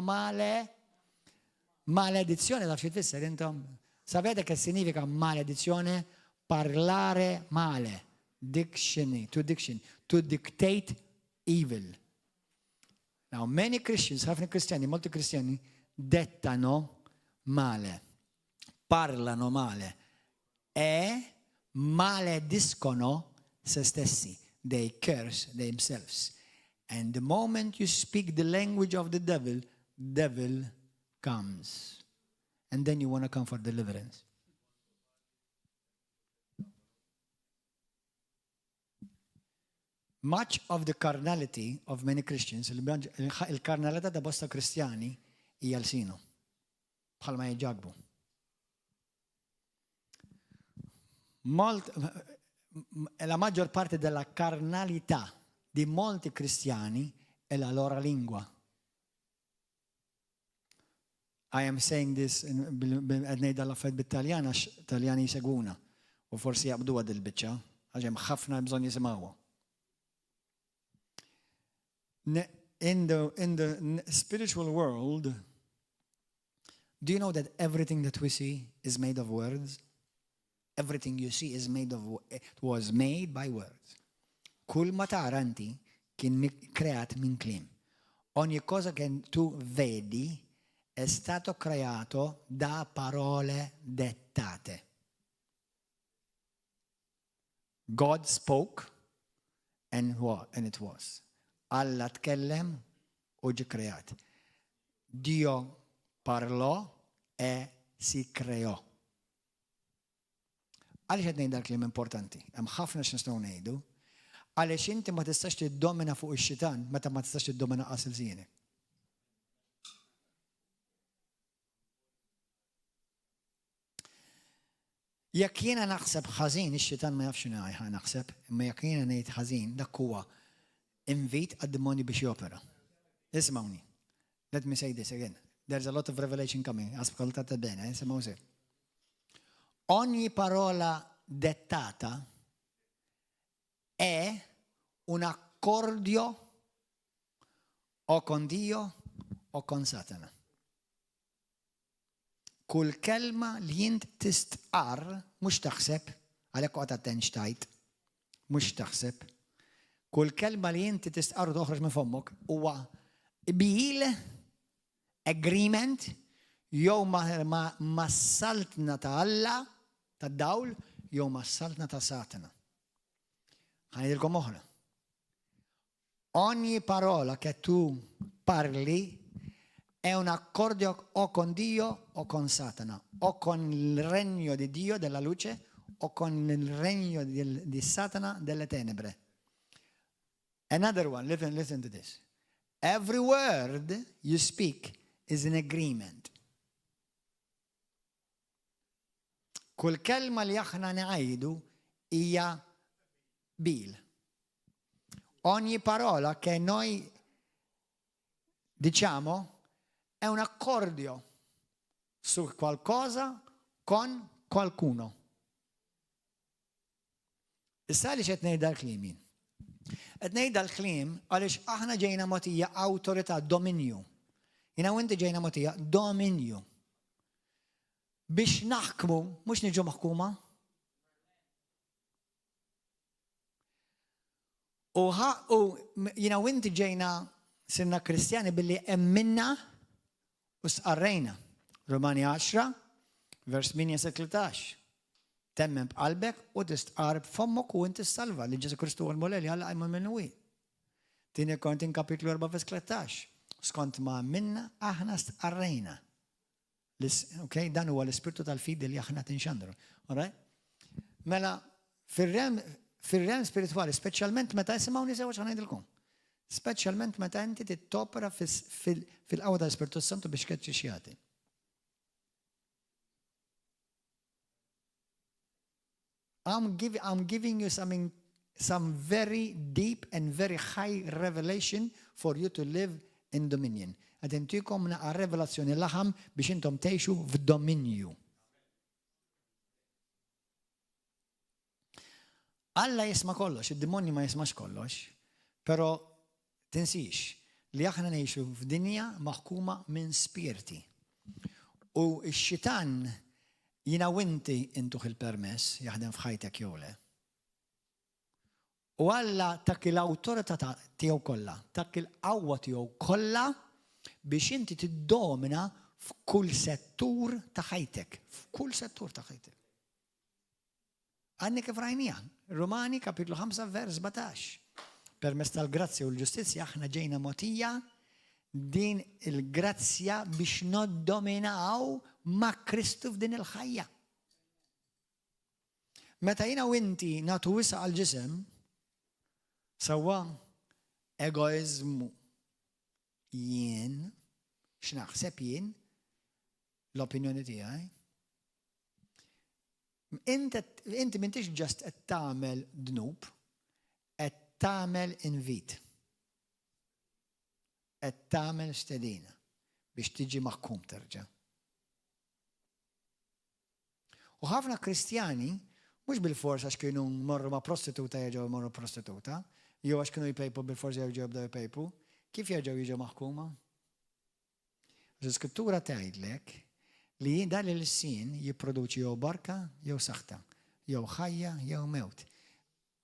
maledizione, taf xi tfisser intom? Sapete che significa maledizione? parlare male. Diction, to dictate evil. Now, many Christians, molti cristiani, dettano male, parlano male e malediscono se stessi. They curse themselves. And the moment you speak the language of the devil comes. And then you want to come for deliverance. Much of the carnality of many Christians, il-karnalità ta' bosta kristjani hija l-sinu. Bħalma jġagbu. La maggior parte della carnalità di molti cristiani è la loro lingua. I am saying this għednej dal-affet bit-Taljan għax Taljani jiseguna u forsi jaqbdu għad il-bicċa għaxem ħafna bżon jisimawa. In the spiritual world, do you know that everything that we see is made of words? Everything you see is was made by words. Kull ma tara inti kien creat min klim. Ogni cosa che tu vedi è stato creato da parole dettate. God spoke and it was. Alla tkellem u ġi kreat. Dio parlò e si kreò. Għaliex qed ngħid dak li importanti. Hemm ħafna x'nistgħu ngħidu. Għaliex inti ma tistax tiddomina fuq ix-xitan meta ma tistax tiddomina qas il-żienek. Jekk jiena naħseb ħażin, ix-xitan ma jafx x'inhu naħseb, imma jekk jiena ngħid ħażin, dak huwa invite għad-demoni biex jopera. Ismawni. Let me say this again. There's a lot of revelation coming. Ascoltate bene, ismaw se. Ogni parola dettata è un accordio o con Dio o con Satana. Kull kelma li jint tistqar, mux taħseb, għalek għata tenċtajt, mux taħseb, kull kelma li jinti tistqarru toħroġ minn fommok huwa bil, agreement, jew ma saltna ta' Alla, ta' dawl, jew ma saltna ta' Satana. Ħanidilkom oħra. Ogni parola che tu parli è un accordo o con Dio o con Satana, o con il regno di Dio della luce o con il regno di Satana delle tenebre. Another one, listen to this. Every word you speak is an agreement. Kull kelma li aħna ngħidu hija bil. Ogni parola che noi diciamo è un accordio su qualcosa con qualcuno. Issa li xed ngħid dal-kliem. Qed ngħid dal-kliem għaliex aħna ġejna mogħtija awtorità dominju. Jiena u inti ġejna mogħtija dominju. Biex naħkmu, mhux niġu maħkuma. U jiena u inti ġejna sirna Kristjani billi emminna u sqarrejna. Romani 10, vers 8-13. Temmem b'qalbek u tistqar b'fommok u inti salva li Ġesu Kristu għal-moleli għalla għajma minnu wi. Tieni Korintin kapitlu 4 vers 13. Skont ma minna aħna stqarrejna. Okay, dan huwa l-ispirtu tal-fidi li aħna tinxandru. Mela, fil-realm spirituali, speċjalment meta jisimgħu nisew x'għan ngħidilkom. Speċjalment meta inti tittopera fil-qawwa tal-Ispirtu Santu biex keċċi xjati. I'm giving you some very deep and very high revelation for you to live in dominion. Għad intikom naqa revelazzjoni laħam biex intom teħxu f'dominju. Alla jisma kollox, id-dimoni ma jismax kollox, pero tinsix li aħna neħxu f'dinja maħkuma minn spirti. U x-xitan Jina u inti intuħ il-permess jaħdem f'ħajtek jew le. U Alla tak l-awtorità tiegħu kollha, tak il-qawwa tiegħu kollha biex inti tiddomina f'kull settur ta' ħajtek, f'kull settur ta' ħajtek. Għanni kif rajnija, Romani kapitlu 5 vers 17. Permess tal-grazzja u l-ġustizzja aħna ġejna mogħtija din il-grazzja biex noddominaw ma' Kristu f'din il-ħajja. Meta jiena u inti nagħtu wisq għall-ġisem, sewwa egoizmu jien, x'naħseb jien, l-opinjoni tiegħi. Inti m'intix ġast qed tagħmel dnub, qed tagħmel invit. Qed tagħmel stedina biex tiġi maħkum terġa'. U ħafna Kristjani mhux bil-forsa għax kienu morru ma' prostituta jerġgħu morru prostituta, jew għax kienu jpejpu bil-forsa jerġgħu jibdew jpejpu, kif jerġgħu jiġu maħkuma? L-Iskrittura tgħidlek li dan il-sin jipproduċi jew barka jew saħta, jew ħajja jew mewt.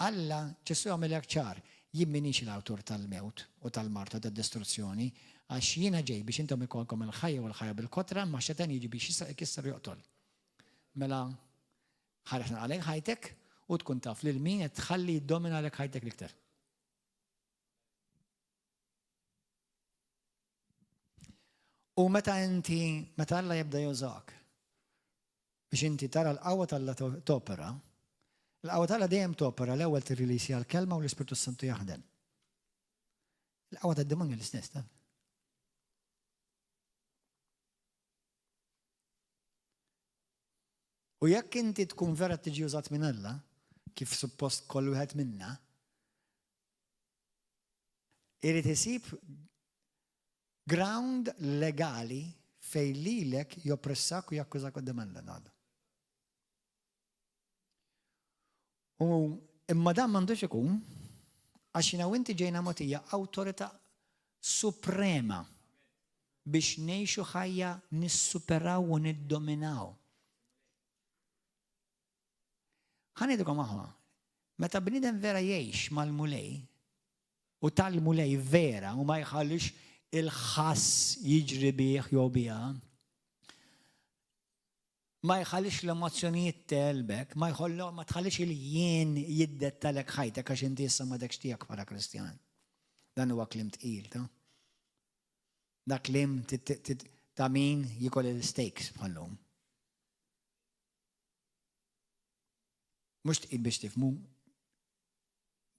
Alla Ġesu għamilek ċar, jien minix l-awtur tal-mewt u tal-marta tad-distruzzjoni, għax jiena ġej biex intom ikolkom il-ħajja u l-ħajja bil-kotra, ma xetan jiġi biex jkisser joqtol. Mela ħaresna għalek ħajtek u tkun taf li l-min qed tħalli jiddomina għalek ħajtek l-iktar. U meta Alla jibda jużak biex inti tara l-qawwa tal-Alla topera, l-qawwa tal-Alla dejjem topera l-ewwel tirrilisja l-kelma u l-Ispiritu Santu jaħdem. L-qawwa tad-demonju l-istess ta'. U jekk inti tkun vera tiġi użat minn Alla, kif suppost kollu wieħed minna, irid isib ground legali fej lilek joppressak u jakkużak qudiem Alla nagħdu. U imma dan m'għandux ikun għax jiena u inti ġejna mogħtija awtorità suprema biex ngħixu ħajja nissuperaw u niddominaw. Ħanidkom aħwa, meta bniedem vera jgħix mal-mulej u tal-mulej vera u ma jħallix il-ħass jiġri bih jew biha, ma jħallix l-emozzjonijiet telbek, ma tħallix il-jien jiddettalek ħajtek għax inti issa m'għadekx tiegħek bħala Kristjan. Dan huwa kliem tqil, ta' dak kliem ta' min jikol il-steaks bħallhom. Mhux tqil biex tifhmu,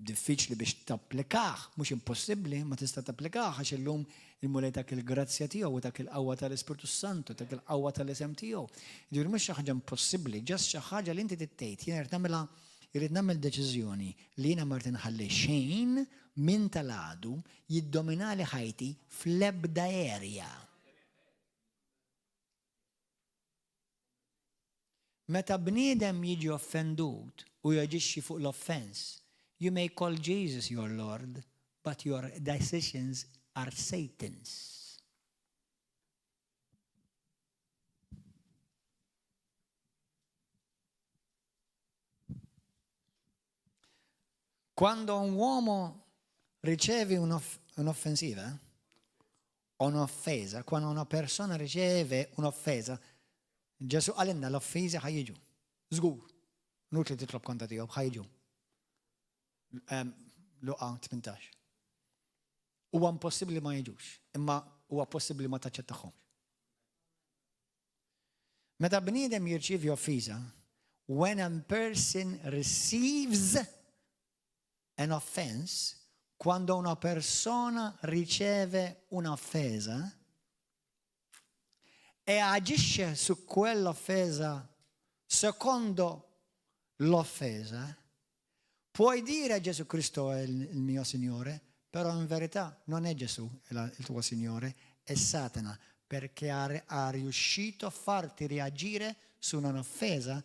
diffiċli biex tapplikaħ, mhux impossibbli, ma tista' tapplikaħ għax illum il-mulej dak il-grazzja tiegħu u dak il-qawwa tal-Ispiritu Santu, dak il-qawwa tal-isem tiegħu. Jiġifieri mhux xi ħaġa impossibbli, ġast xi ħaġa li inti tittejt, jien irid nagħmel deċiżjoni li jiena mart inħalli xejn minn tal-għadu jiddominali ħajti fl-ebda area. Meta bniedem jiġi offendut u jaġixxi fuq l-offense, you may call Jesus your Lord, but your decisions are Satan's. Quando un uomo riceve un'offensiva, un'offesa, quando una persona riceve un'offesa, Ġesu għalinna l-offesi ħajġu. Żgur, nut li titlob konta tiegħu ħajġu. Luqa 18. Huwa impossibbli ma jiġux, imma huwa possibbli ma taċċettahomx. Meta bniedem jirċievi offesa, when a person receives an offense, quando una persona riceve un'offesa e agisce su quell'offesa secondo l'offesa, puoi dire a Gesù Cristo è il mio Signore, però in verità non è Gesù il tuo Signore, è Satana, perché ha riuscito a farti reagire su un'offesa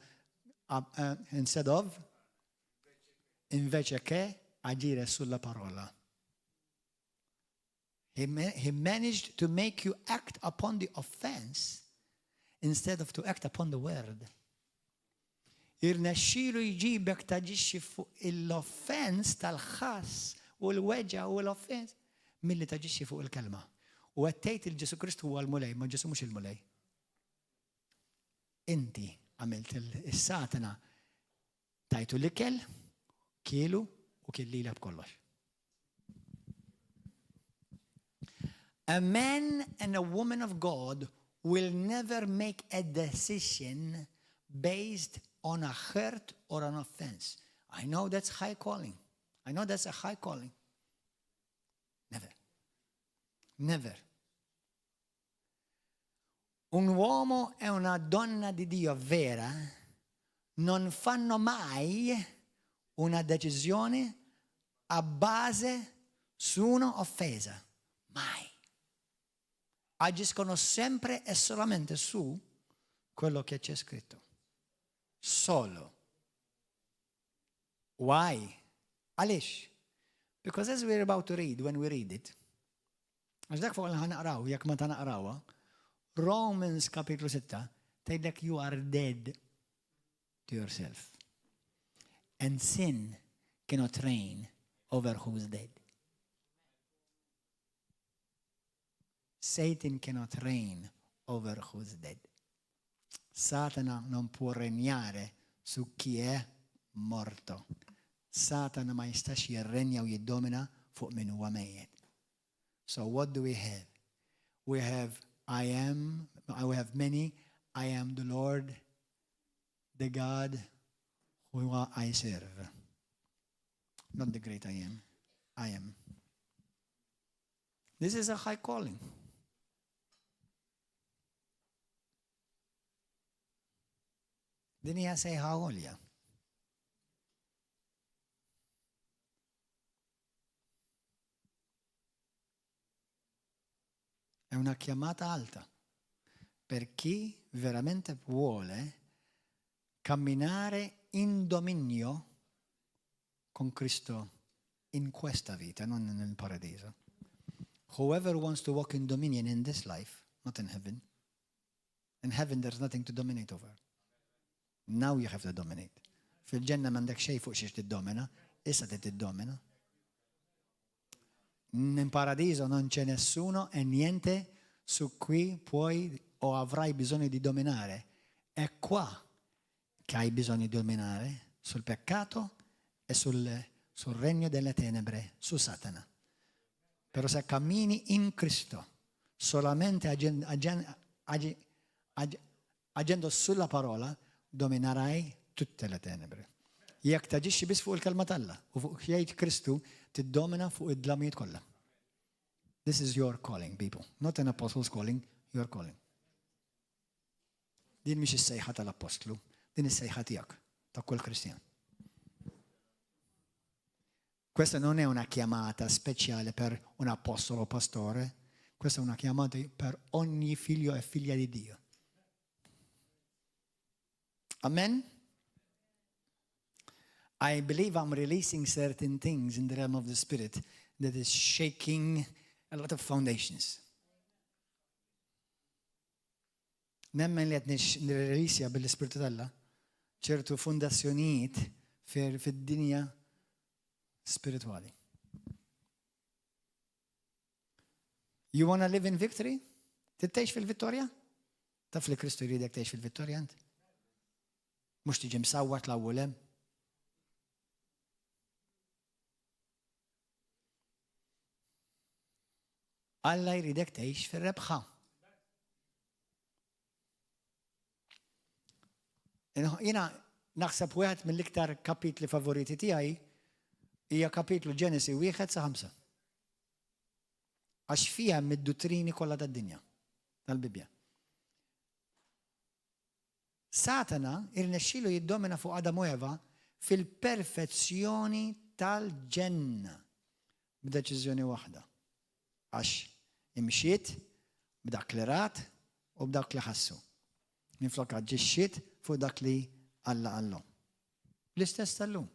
invece che agire sulla parola. He managed to make you act upon the offense instead of to act upon the word. irnexxielu jġibek taġixxi fuq l-offens tal-ħass u l-weġġa u l-offens milli taġixxi fuq il-kelma. U għattejt il-Ġesu Kristu huwa l-mulej, ma Ġesu mhux il-mulej. Inti għamilt il-Satana tajtu l-ikel, kielu u kellila b'kollox. A man and a woman of God will never make a decision based on a hurt or an offense. I know that's high calling. I know that's a high calling. Never. Never. Un uomo e una donna di Dio vera non fanno mai una decisione a base su una offesa. Mai. Agiscono sempre e solamente su quello che c'è scritto. Solo. Why? Għaliex? Because as we're about to read, when we read it, għax dak fuq ħanaqraw, jekk ma tanaqrawha, Romans kapitlu 6, tgħidlek you are dead to yourself. And sin cannot reign over who is dead. Satan cannot reign over who is dead. Satana non può regnare su chi è morto. Satana ma jistax jirrenja u jiddomina fuq min huwa mejjed. So what do we have? We have we have many, I am the Lord, the God who I serve. Not the great I am. I am. This is a high calling. Din hija sejħa għolja. È una chiamata alta per chi veramente vuole camminare in dominio con Cristo in questa vita, non nel paradiso. Whoever wants to walk in dominion in this life, not in heaven. In heaven there's nothing to dominate over. Now you have to dominate. Fil-ġenna m'għandek xejn fuq xiex tiddomina, issa tiddomina. In paradiso non c'è nessuno e niente su cui puoi o avrai bisogno di dominare. È qua che hai bisogno di dominare, sul peccato e sul regno delle tenebre, su Satana. Però se cammini in Cristo, solamente agendo sulla parola, dominerai tutte le tenebre. Jekk taġixxi biss fuq il-kelma talla u fuq jgħid Kristu tiddomina fuq id-dlamijiet kollha. This is your calling, people. Not an apostle's calling, your calling. Din mhix is-sejħa tal-apostlu, din is-sejħa tiegħek ta' kull Kristjan. Questa non è una chiamata speciale per un apostolo o pastore, questa è una chiamata per ogni figlio e figlia di Dio. Amen? I believe I'm releasing certain things in the realm of the Spirit that is shaking a lot of foundations. Nemmen li għed nirrelisja bil-Spiritu Alla ċertu fondazzjonijiet fid-dinja spirituali. You want to live in victory? Tittejx fil-vittorja? Taf li Kristu jridek tgħix fil-vittorja ant? Mhux tiġi msawwat l-ewwel hemm. Alla jridek tgħix fir-rebħa. Jiena naħseb wieħed mill-iktar kapitli favoriti tiegħi hija kapitlu Ġenesi 1-5. Għax fiha mid-dottrini kollha tad-dinja tal-Bibja. Satana irnexxielu jiddomina fuq Adam u Eva fil-perfezzjoni tal-ġenna b'deċiżjoni waħda. Għax imxiet b'dak li rat u b'dak li ħassu. Minflok ġixxiet fuq dak li Alla għallu. L-istess tal-lum.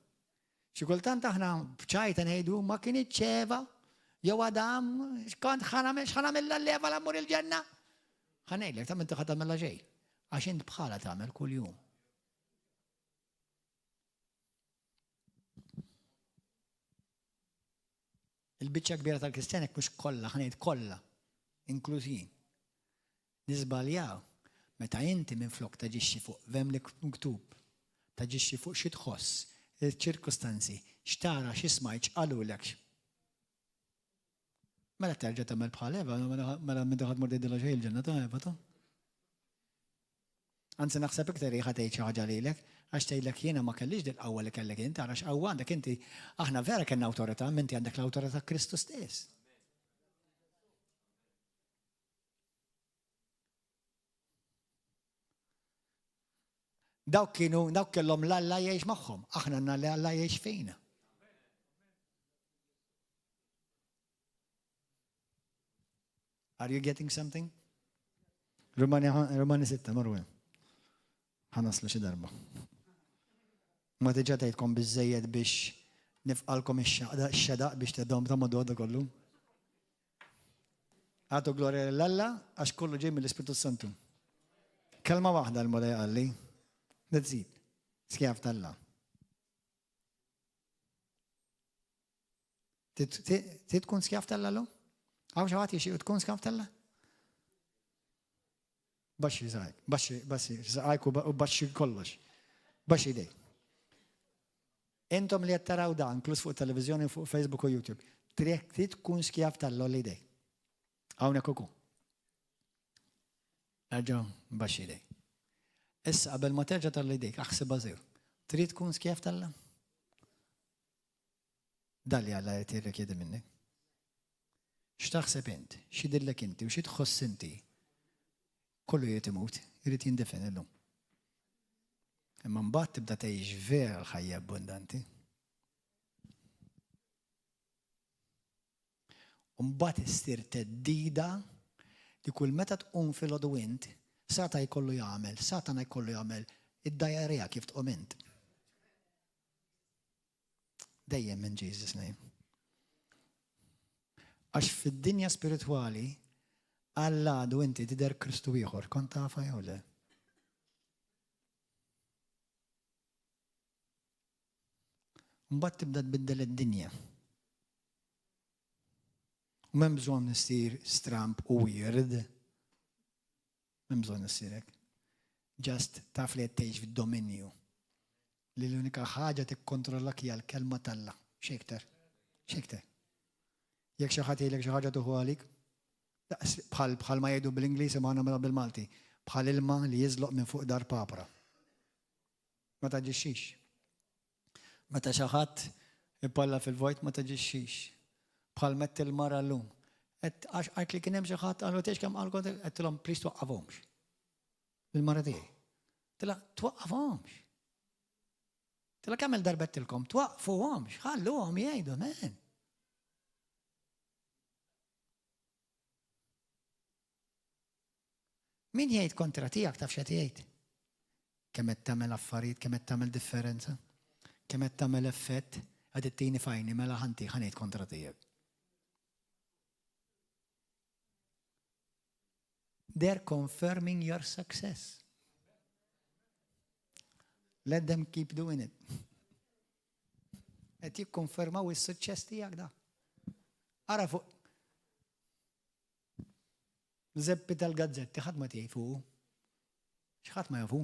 Xi kultant aħna b'ċajta ngħidu ma kienx Eva jew Adam kont ħanamilha l-Eva l-ammur il-ġenna. Ħanejlek ta' inti ħadd tagħmilha xejn. Għax int bħala tagħmel kuljum. Ħanejlek, inti ma tagħmilx xejn. Ħanejlek, inti ma tagħmilx xejn. Ħanejlek, inti ma tagħmilx xejn. Ħanejlek, inti ma tagħmilx xejn. Ħanejlek, inti ma tagħmilx xejn. Il-biċċa kbira tal-Kristjani mhux kollha, ħanejt kollha, inklużin. Niżbaljaw meta inti minflok taġixxi fuq vemlik miktub, taġixxi fuq xi tħoss, il-ċirkostanzi, x'tara, x'ismajt, x'qalulek. Mela terġa' tagħmel bħal Eva, mela minn daħad mur tgħidilha xejn il-ġenna ta' Eva ta'. Anzi naħseb iktar jieħa tgħid xi ħaġa lilek, għax tgħidlek jiena ma kellix din qawwa li kellek inti, għax qawwa għandek inti aħna vera kellna awtorità, inti għandek l-awtorità Kristu stess. Dawk kellhom l-Alla jgħix magħhom, aħna għandna l-Alla jgħix fina. Are you getting something? Romani 6, marru. Ħanaslu xi darba. Ma tiġa tgħidkom biżżejjed biex nifqalkom ix-xedaq biex tedhom ta' mododa kollu. Għatu glorja l-Alla għax kollu ġej mill-Ispiritu Santu. Kelma waħda l-moda jgħalli. That's it. Skjaf tal-Alla. Tkun skjaf tal-Alla? Għaw xaħat jixi tkun skjaf tal-Alla? Baxi zaħik, baxi zaħik u baxi kollox. Baxi dej. Intom li jattaraw da, inklus fuq televizjoni, fuq Facebook u YouTube, trid tkun skjaf tal-Alla li dej. Għawnek uku. Erġaw, baxi dej. Issa, qabel ma terġa tal-idejk, aħseb għazir. Trid tkun skjaf tal-Alla? Dalli Alla jirrikjedi minnek. X'taħseb inti, x'idillek inti u xi tħoss inti. Kollu jitimut, jrid jindefen illum. Imma mbagħad tibda tgħix vera l-ħajja abbundanti. U mbagħad issir teddida li kull meta tqum fil-għodu int, sata jkollu jagħmel, satana jkollu jagħmel id-dajarija kif tqum int. Dejjem in Jesus' name. Għax fid-dinja spiritwali għalladu inti tidher Kristu ieħor, kont tafa jew le? Mbagħad tibda tbiddel id-dinja. U m'hemm bżonn issir stramp u weird. M'hemm bżonn issirek. Just taf li qed tgħix fid-dominju. Li l-unika ħaġa tikkontrollak hija l-kelma tal-Alla. X'iktar. X'iktar. Jekk xi ħadd jgħidlek xi ħaġa tuħu għalik, bħal ma jgħidu bil-Ingliż imma nagħmilha bil-Malti, bħal ilma li jiżloq minn fuq dar papra. Ma taġixxix. Meta xi ħadd ipalla fil-vojt ma taġixxix. Bħal metti l-mara llum. Għax li kien hemm xi ħadd qalu tgħix kemm qal kont qedtilhom please twaqqafhomx. Il-mara tiegħi. Tila twaqqafhomx. Tila kemm il-darbettilkom twaqqfuhomx, ħalluhom jgħidu men. Min jgħid kontra tiegħek taf x'qed jgħid? Kemm qed tagħmel affarijiet, kemm qed tagħmel differenza, kemm qed tagħmel effett, qed ittini fajni mela ħanti ħanejt kontra tiegħek. They're confirming your success. Let them keep doing it. Qed jikkonfermaw is-suċċess tiegħek da. Ara fuq Zeppi tal-gazzetti ħadd ma tgħifu. X'ħadd ma jafu.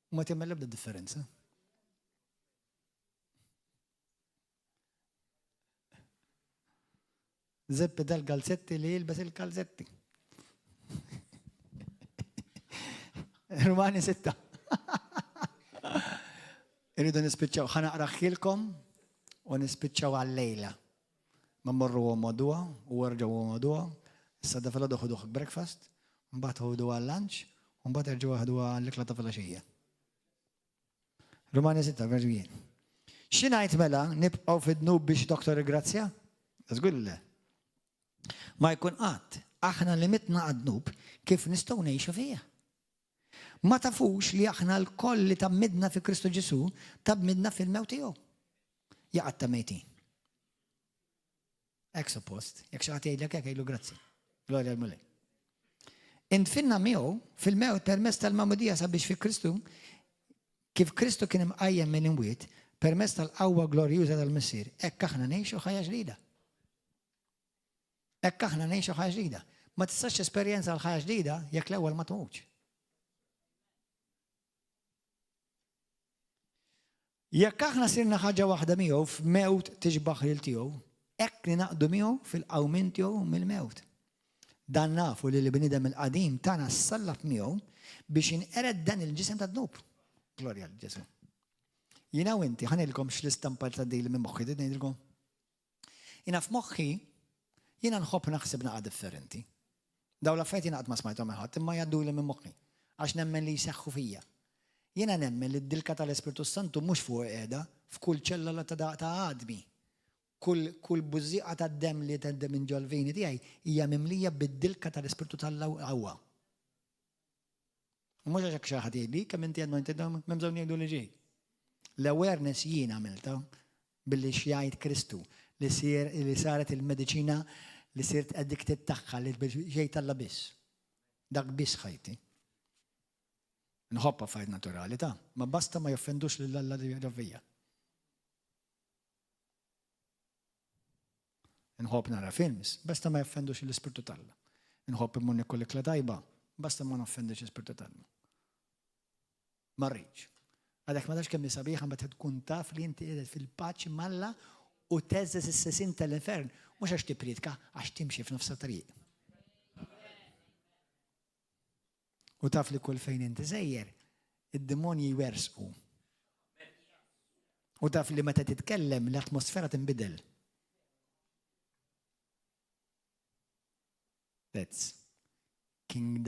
U ma tagħmel ebda differenza. Zeppi tal-galzetti li jilbes il-kalzetti. Romani 6. Irridu nispiċċaw ħanaqra ħilkom u nispiċċaw għal-lejla. Ma mmorru għomoduha u warġaw għomoduha. Issa da fil-għadu ħuduħ breakfast, mbagħad ħudu għal-lunch, u mbagħad erġgħu ħudu għall-ikla ta' filgħaxija. Romani 6, verġu jien. Xi ngħid mela nibqgħu fid-dnub biex Doktor Grazzja? Żgur le. Ma jkun qatt aħna limitna għad-dnub kif nistgħu ngħixu fiha. Ma tafux li aħna l-koll li tammidna fi Kristu Ġesu tammidna fil-mewt tiegħu. Jaqgħad ta' mejtin. Hekk suppost, jekk xi ħadd jgħidlek hekk jgħidlu grazzi. Glorja l-Mulej. Intfinna miegħu fil-mewt permezz tal-mamudija sabiex fi Kristu, kif Kristu kien imqajjem minn imwiet, permezz tal-qawwa glorjuża tal-Missier, hekk aħna ngħixu ħajja ġdida. Ekk aħna ngħixu ħaġa ġdida. Ma tistax esperjenza l-ħaġa ġdida jekk l-ewwel ma tmutx. Jekk aħna sirna ħaġa waħda miegħu f'mewt tiġbaħ lil tiegħu, hekk ninaqdu miegħu fil-qawmin tiegħu mill-mewt. Dan nafu li l-bniedem il-qadim tagħna ssallaf miegħu biex inqered dan il-ġisem tad-dnub. Glorja l-Ġesu. Jiena u inti ħanilkom x'l-istampa ta' dejli minn moħħi ngħidilkom. Jiena f'moħħi jiena nħobb naħseb naqa' differenti. Daw l-affarijiet jiena qatt ma smajthom ħadd imma jgħadduli minn moħħi għax nemmen li jseħħu fija. Jiena nemmen li d-dilka tal-Espiritu Santu mhux fuq qiegħda f'kull ċellola ta' għadmi. Kull bużieqa tad-dem li tgħaddem minn ġolvini tiegħi hija mimlija bid-dilka tal-Espiritu tal-Awwa. Mhux għax xi ħadd jgħidli kemm inti anointed m'hemm bżonn jgħidu li ġej. L-awareness jien għamilta billi xjajt Kristu li saret il-mediċina li sirt addicted tagħha li ġej talla biss. Dak biss ħajti. Nħobba fajt naturali ta' ma basta ma joffendux lill-Alla ġovija. Nħobb nara films, basta ma joffendux l-Ispirtu Talla. Nħobb immun nikkollek la tajba, basta ma noffendux l-Ispirtu Talla. Ma rridx. Għadek ma dax kemm sabiħa ma tkun taf li inti qiegħed fil-paċi malla u teżżes is-sesin tal-infern mhux għax tipritka għax timxi f'nofs it-triq. U taf li kull fejn inti żejjer, id-demonji jwersqu. U taf li meta titkellem l-atmosfera tinbidel. That's King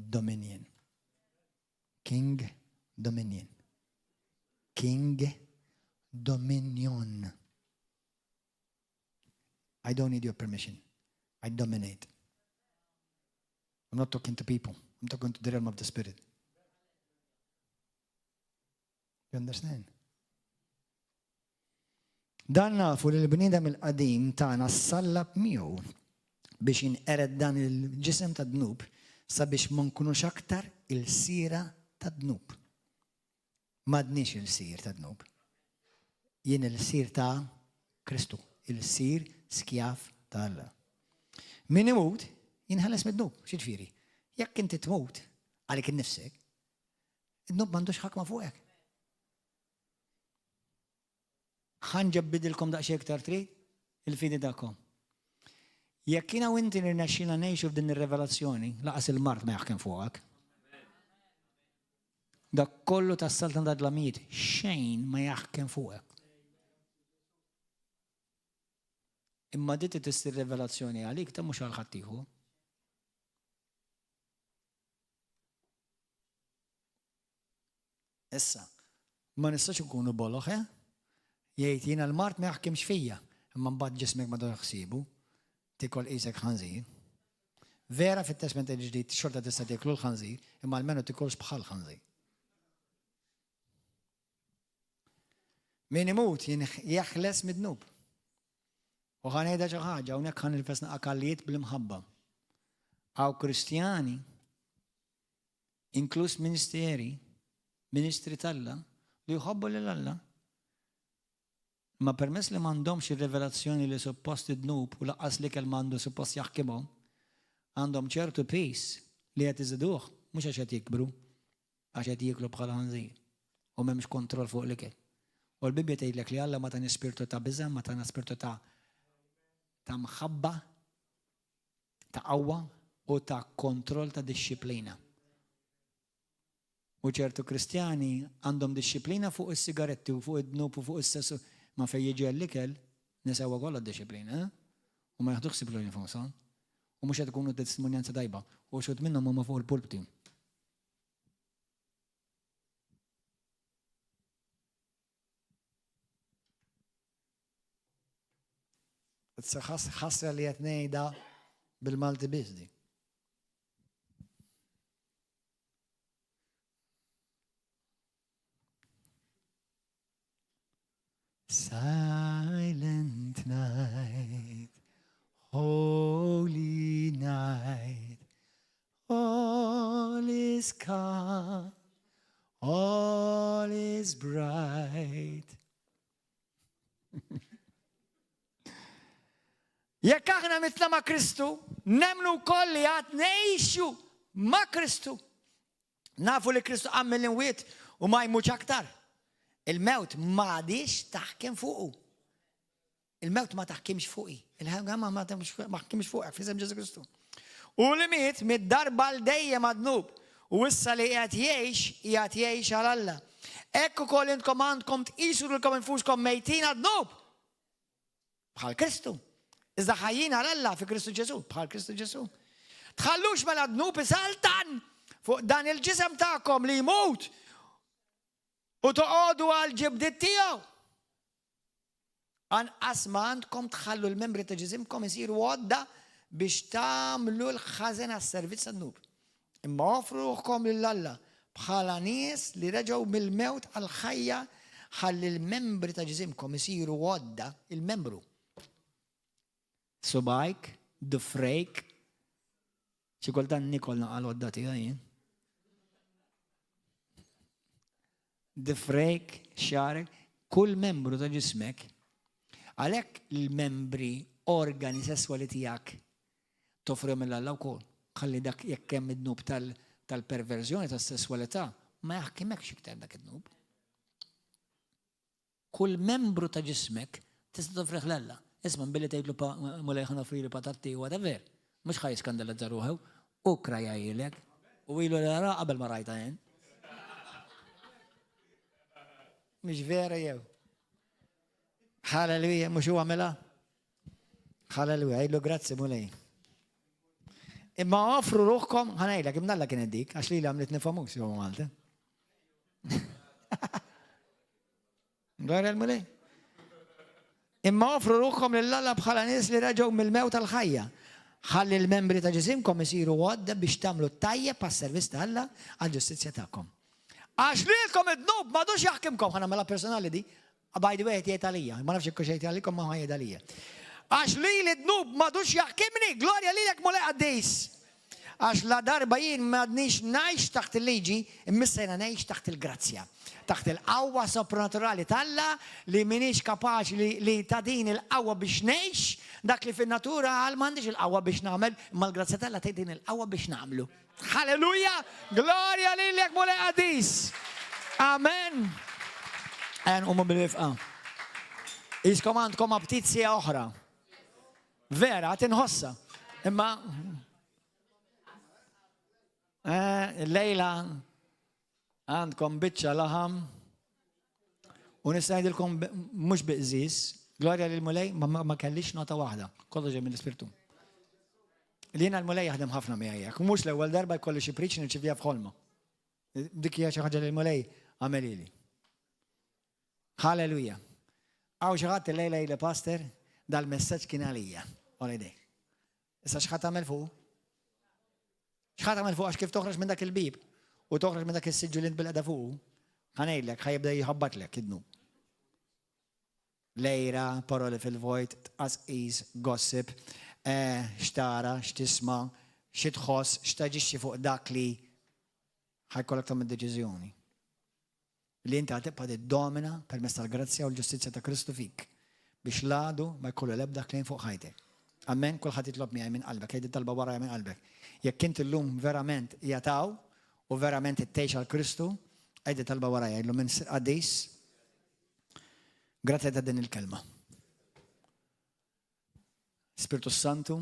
dominion. King dominion. King dominion. I don't need your permission. I dominate. I'm not talking to people. I'm talking to the realm of the Spirit. You understand? Dan nafu li l-bniedem il-qadim tagħna ssallab miegħu biex inqered dan il-ġisem ta' dnub sabiex ma nkunux aktar il-sira ta' dnub. M'għadniex il-sir ta' dnub. Jien il-sir ta' Kristu, il-sir skjaf ta' Alla. Min imut jinħeles mid-dnub, x'jiġifieri? Jekk inti tmut għalik innifsek, id-dnub m'għandux ħakma fuqek. ħanġab bidilkom daqsxejn iktar trid il-fidi tagħkom. Jekk jiena u inti nirnexxina ngħixu f'din ir-revelazzjoni, laqas il-mart ma jaħkem fuqek. Dak kollu tas-saltan tad-dlamijiet xejn ma jaħkem fuqek. Imma dit tissir revelazzjoni għalik ta' mhux għal ħadd ieħor. Issa, ma nistax ikunu boloħ, jgħid jiena l-mart ma jaħkimx fija, imma mbagħad ġismek ma ħsibu, tikol qisek ħanżir. Vera fit-testament il-ġdid xorta tista' tiklu l-ħanżir, imma almenu tikolx bħal ħanżir. Min imut jaħles mid-dnub. U ħanejda xi ħaġa hawnhekk ħanilbes aqallijiet bil-imħabba. Hawn Kristjani, inkluż ministri tal-Alla li jħobbu lil Alla. Ma permess li m'għandhomx ir-revelazzjoni li suppost id-dnub u laqqas li kell m'għandu suppost jaħkimhom, għandhom ċertu peace li qed iżiduh mhux għax qed jikbru, għax qed jieklu bħala ħanżir u m'hemmx kontroll fuq l-ikel. U l-Bibja tgħidlek li Alla ma tani spirtu ta' biża', ma tani spirtu ta' mħabba, ta' qawwa u ta' kontroll ta' dixxiplina. U ċertu Kristjani għandhom dixxiplina fuq is-sigaretti u fuq id-dnub u fuq is-sessu. Ma fej jiġi għall-ikel, nisawa kollha d-disciplina, u ma jaħdux sibloni fuqhom. U mhux qed ikunu testimonjanza tajba, u xud minnhom huma fuq il-pulpiti. Issa ħasra li qed ngħidha bil-Malti biss di. Silent night, holy night, all is calm, all is bright. Jekk aħna mitla ma' Kristu, nemnu wkoll li għad ngħixu ma' Kristu. Nafu li Kristu għammel l-inwiet u ma jmutx aktar. Il-mewt m'għadix taħkem fuqu. Il-mewt ma taħkimx fuqi. Il-ħamma ma taħkimx fuqek f'isem Ġesu Kristu. U li miet mid-darba l-dejjem għadnub. U issa li qiegħed jgħix għal Alla. Ekku ukoll intkom għandkom tqisu lilkom infuskom mejtin għadnub. Bħal Kristu. Iżda ħajjin għal Alla fi Kristu Ġesu, bħal Kristu Ġesu. Tħallux mela dnub isaltan fuq dan il-ġisem tagħkom li jmut u toqgħodu għal ġibdiet tiegħu. Anqas ma għandkom tħallu l-membri ta' ġisimkom isiru għodda biex tagħmlu l-ħażen għas-servizz għad-dnub. Imma offru ruħkom lil Alla bħala nies li reġgħu mill-mewt għal ħajja ħalli l-membri ta' ġisimkom isiru għodda il-membru. Subajk, dufrejk, xikoltan Nikol naqal għodda tiegħi. Dufrejk, xarek, kull membru ta' ġismek, għalhekk il-membri organi sessuali tiegħek toffrihom mill-Alla wkoll. Ħalli dak jekk hemm id-dnub tal-perverżjoni tas-sesswalità ma jaħkimekx iktar dak id-dnub. Kull membru ta' ġismek tista' toffrih l-Alla. Isma' billi tgħidlu mulej ħana offri li patatti u whatever, mhux ħaj skandalizza ruħew, u krajajilek, u ilu l-ara qabel ma rajta jien. Mhux vera jew. Halleluja, mhux huwa mela? Halleluja, jgħidlu grazzi mulej. Imma offru ruħkom, ħanajlek, imnalla kien dik, għax li għamlet nifhamus jew Malta. Dwar il-mulej. Imma offru ruħkom lill-Alla bħala nies li raġgħu mill-mewt tal-ħajja. Ħalli l-membri ta' ġisimkom isiru għodda biex tagħmlu tajjeb għas-servizz ta' Alla għall-ġustizzja tagħkom. Għax lilkom id-dnub m'għadux jaħkimkom, ħana mela personali di, by the way jgħid għalija, ma nafx ikku xejn għalikom ma jgħid għalija. Għax li l-dnub m'għadux jaħkimni, glorja lilek mulej għaddejs. Għax la darba jien m'għadniex ngħix taħt il-liġi, immissa jiena ngħix taħt il-grazzja. Taħt il-qawwa soprannaturali tal-Alla li minix kapaċi li ta' din il-qawwa biex ngħix dak li fin-natura għal m'għandix il-qawwa biex nagħmel, imma l-grazzja tal-Alla tgħid il-qawwa biex nagħmlu. Halleluja! Glorja lilek mulej qadis. Amen. Għan umu bil-wifqa. Iskom għandkom aptizja oħra. Vera, tinħossa. Imma lejla għandkom biċċa laħam u nistajdilkom mux biqżis, glorja l-mulej ma kellix nota waħda, kollu ġej mill-ispirtu. Li jena l-mulej jaħdem ħafna miegħek, mhux l-ewwel darba jkollu xi preach nirċivija f'ħolma. Dik hija xi ħaġa li l-mulej għamelili. Halleluja. Għaw xi ħadd illejla jgħid pastor dal-messaġġ kien għalija. Holiday. Issa x'ħadd tagħmel fuq? X'ħadd tagħmel fuq għax kif toħroġ minn dak il-bib u toħroġ minn dak is-siġġu li ntbilqa fuq, ħanejdlek ħajibda jħabbatlek id-dnub. Lejra, paroli fil-vojt, tqasqis, gossip, xtara, x'tisma', xi tħoss, x'taġixxi fuq dak li ħajkollok tagħmel deċiżjoni. Li inti ħatibqa' tiddomina permezz tal-grazzja u l-ġustizzja ta' Kristu fik biex l-għadu ma jkollu l-ebda klejn fuq ħajtek. Amen, kulħadd jitlob miegħi minn qalbek, jgħid talba warajja minn qalbek. Jekk inti llum verament jataw u verament ittgħix għal Kristu, għajdi talba warajja, jgħidlu minn qaddis. Grazzi ta' din il-kelma. Spiritu Santu,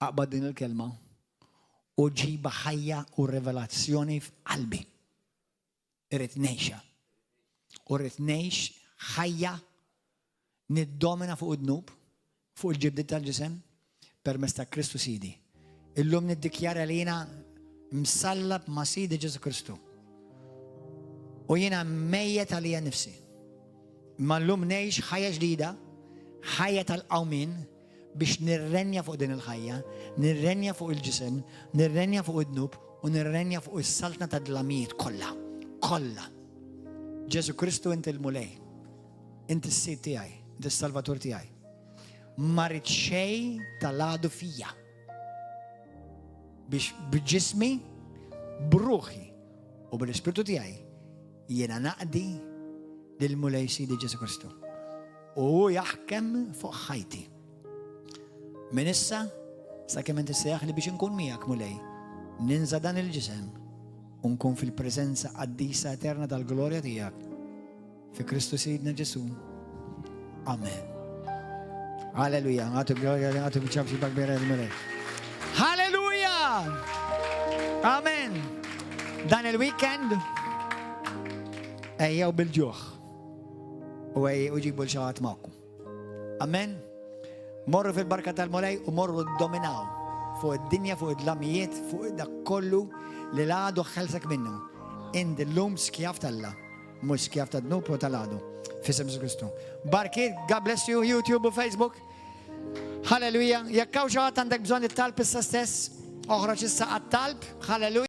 aqbad din il-kelma u ġiba ħajja u revelazzjoni f'qalbi. Irrid ngħixha. U rrid ngħix ħajja niddomina fuq id-dnub, fuq il-ġibdiet tal-ġisem, permezz ta' Kristu Sidi. Illum niddikjara li jiena msallab ma' Sidi Ġesu Kristu. U jiena mejjet għalija nifsi. Ma llum ngħix ħajja ġdida, ħajja tal-qawmin biex nirrenja fuq din il-ħajja, nirrenja fuq il-ġisem, nirrenja fuq id-dnub u nirrenja fuq is-saltna ta' dlamijiet kollha. Kollha. Ġesu Kristu inti l-mulej. Inti s-sid tiegħi, inti s-salvatur tiegħi. Ma rrid xejn tal-għadu fija. Biex b'ġismi, b'ruħi u bil-ispirtu tiegħi jiena naqdi lil-mulej Sidi Ġesu Kristu. U jaħkem fuq ħajti. Min issa, sakemm inti sejjaħ li biex inkun miegħek mulej. Ninża dan il-ġisem u nkun fil-preżenza qaddisa eterna tal-glorja tiegħek. Fi Kristu Sidna Ġesu. Amen. Halleluja. Għatu glorja, għatu bċabxi bakbera il-mulej. Halleluja! Amen. Dan il-weekend ejjew bil-ġuħ u ġibu l-xaħat ma'kum. Amen. Morru fil-barka tal-mulej u morru dominaw fuq id-dinja, fuq id-lamijiet, fuq dak kollu li l-għadu xelsek minnu. Indi l-lum skjaf tal-la, mux skjaf tal-dnub u tal-għadu. Fisem Kristu. Barkiet, God bless you, YouTube u Facebook. Halleluja. Jekkaw xaħat għandek bżon it-talb issa stess, oħroġ issa għat-talb. Halleluja.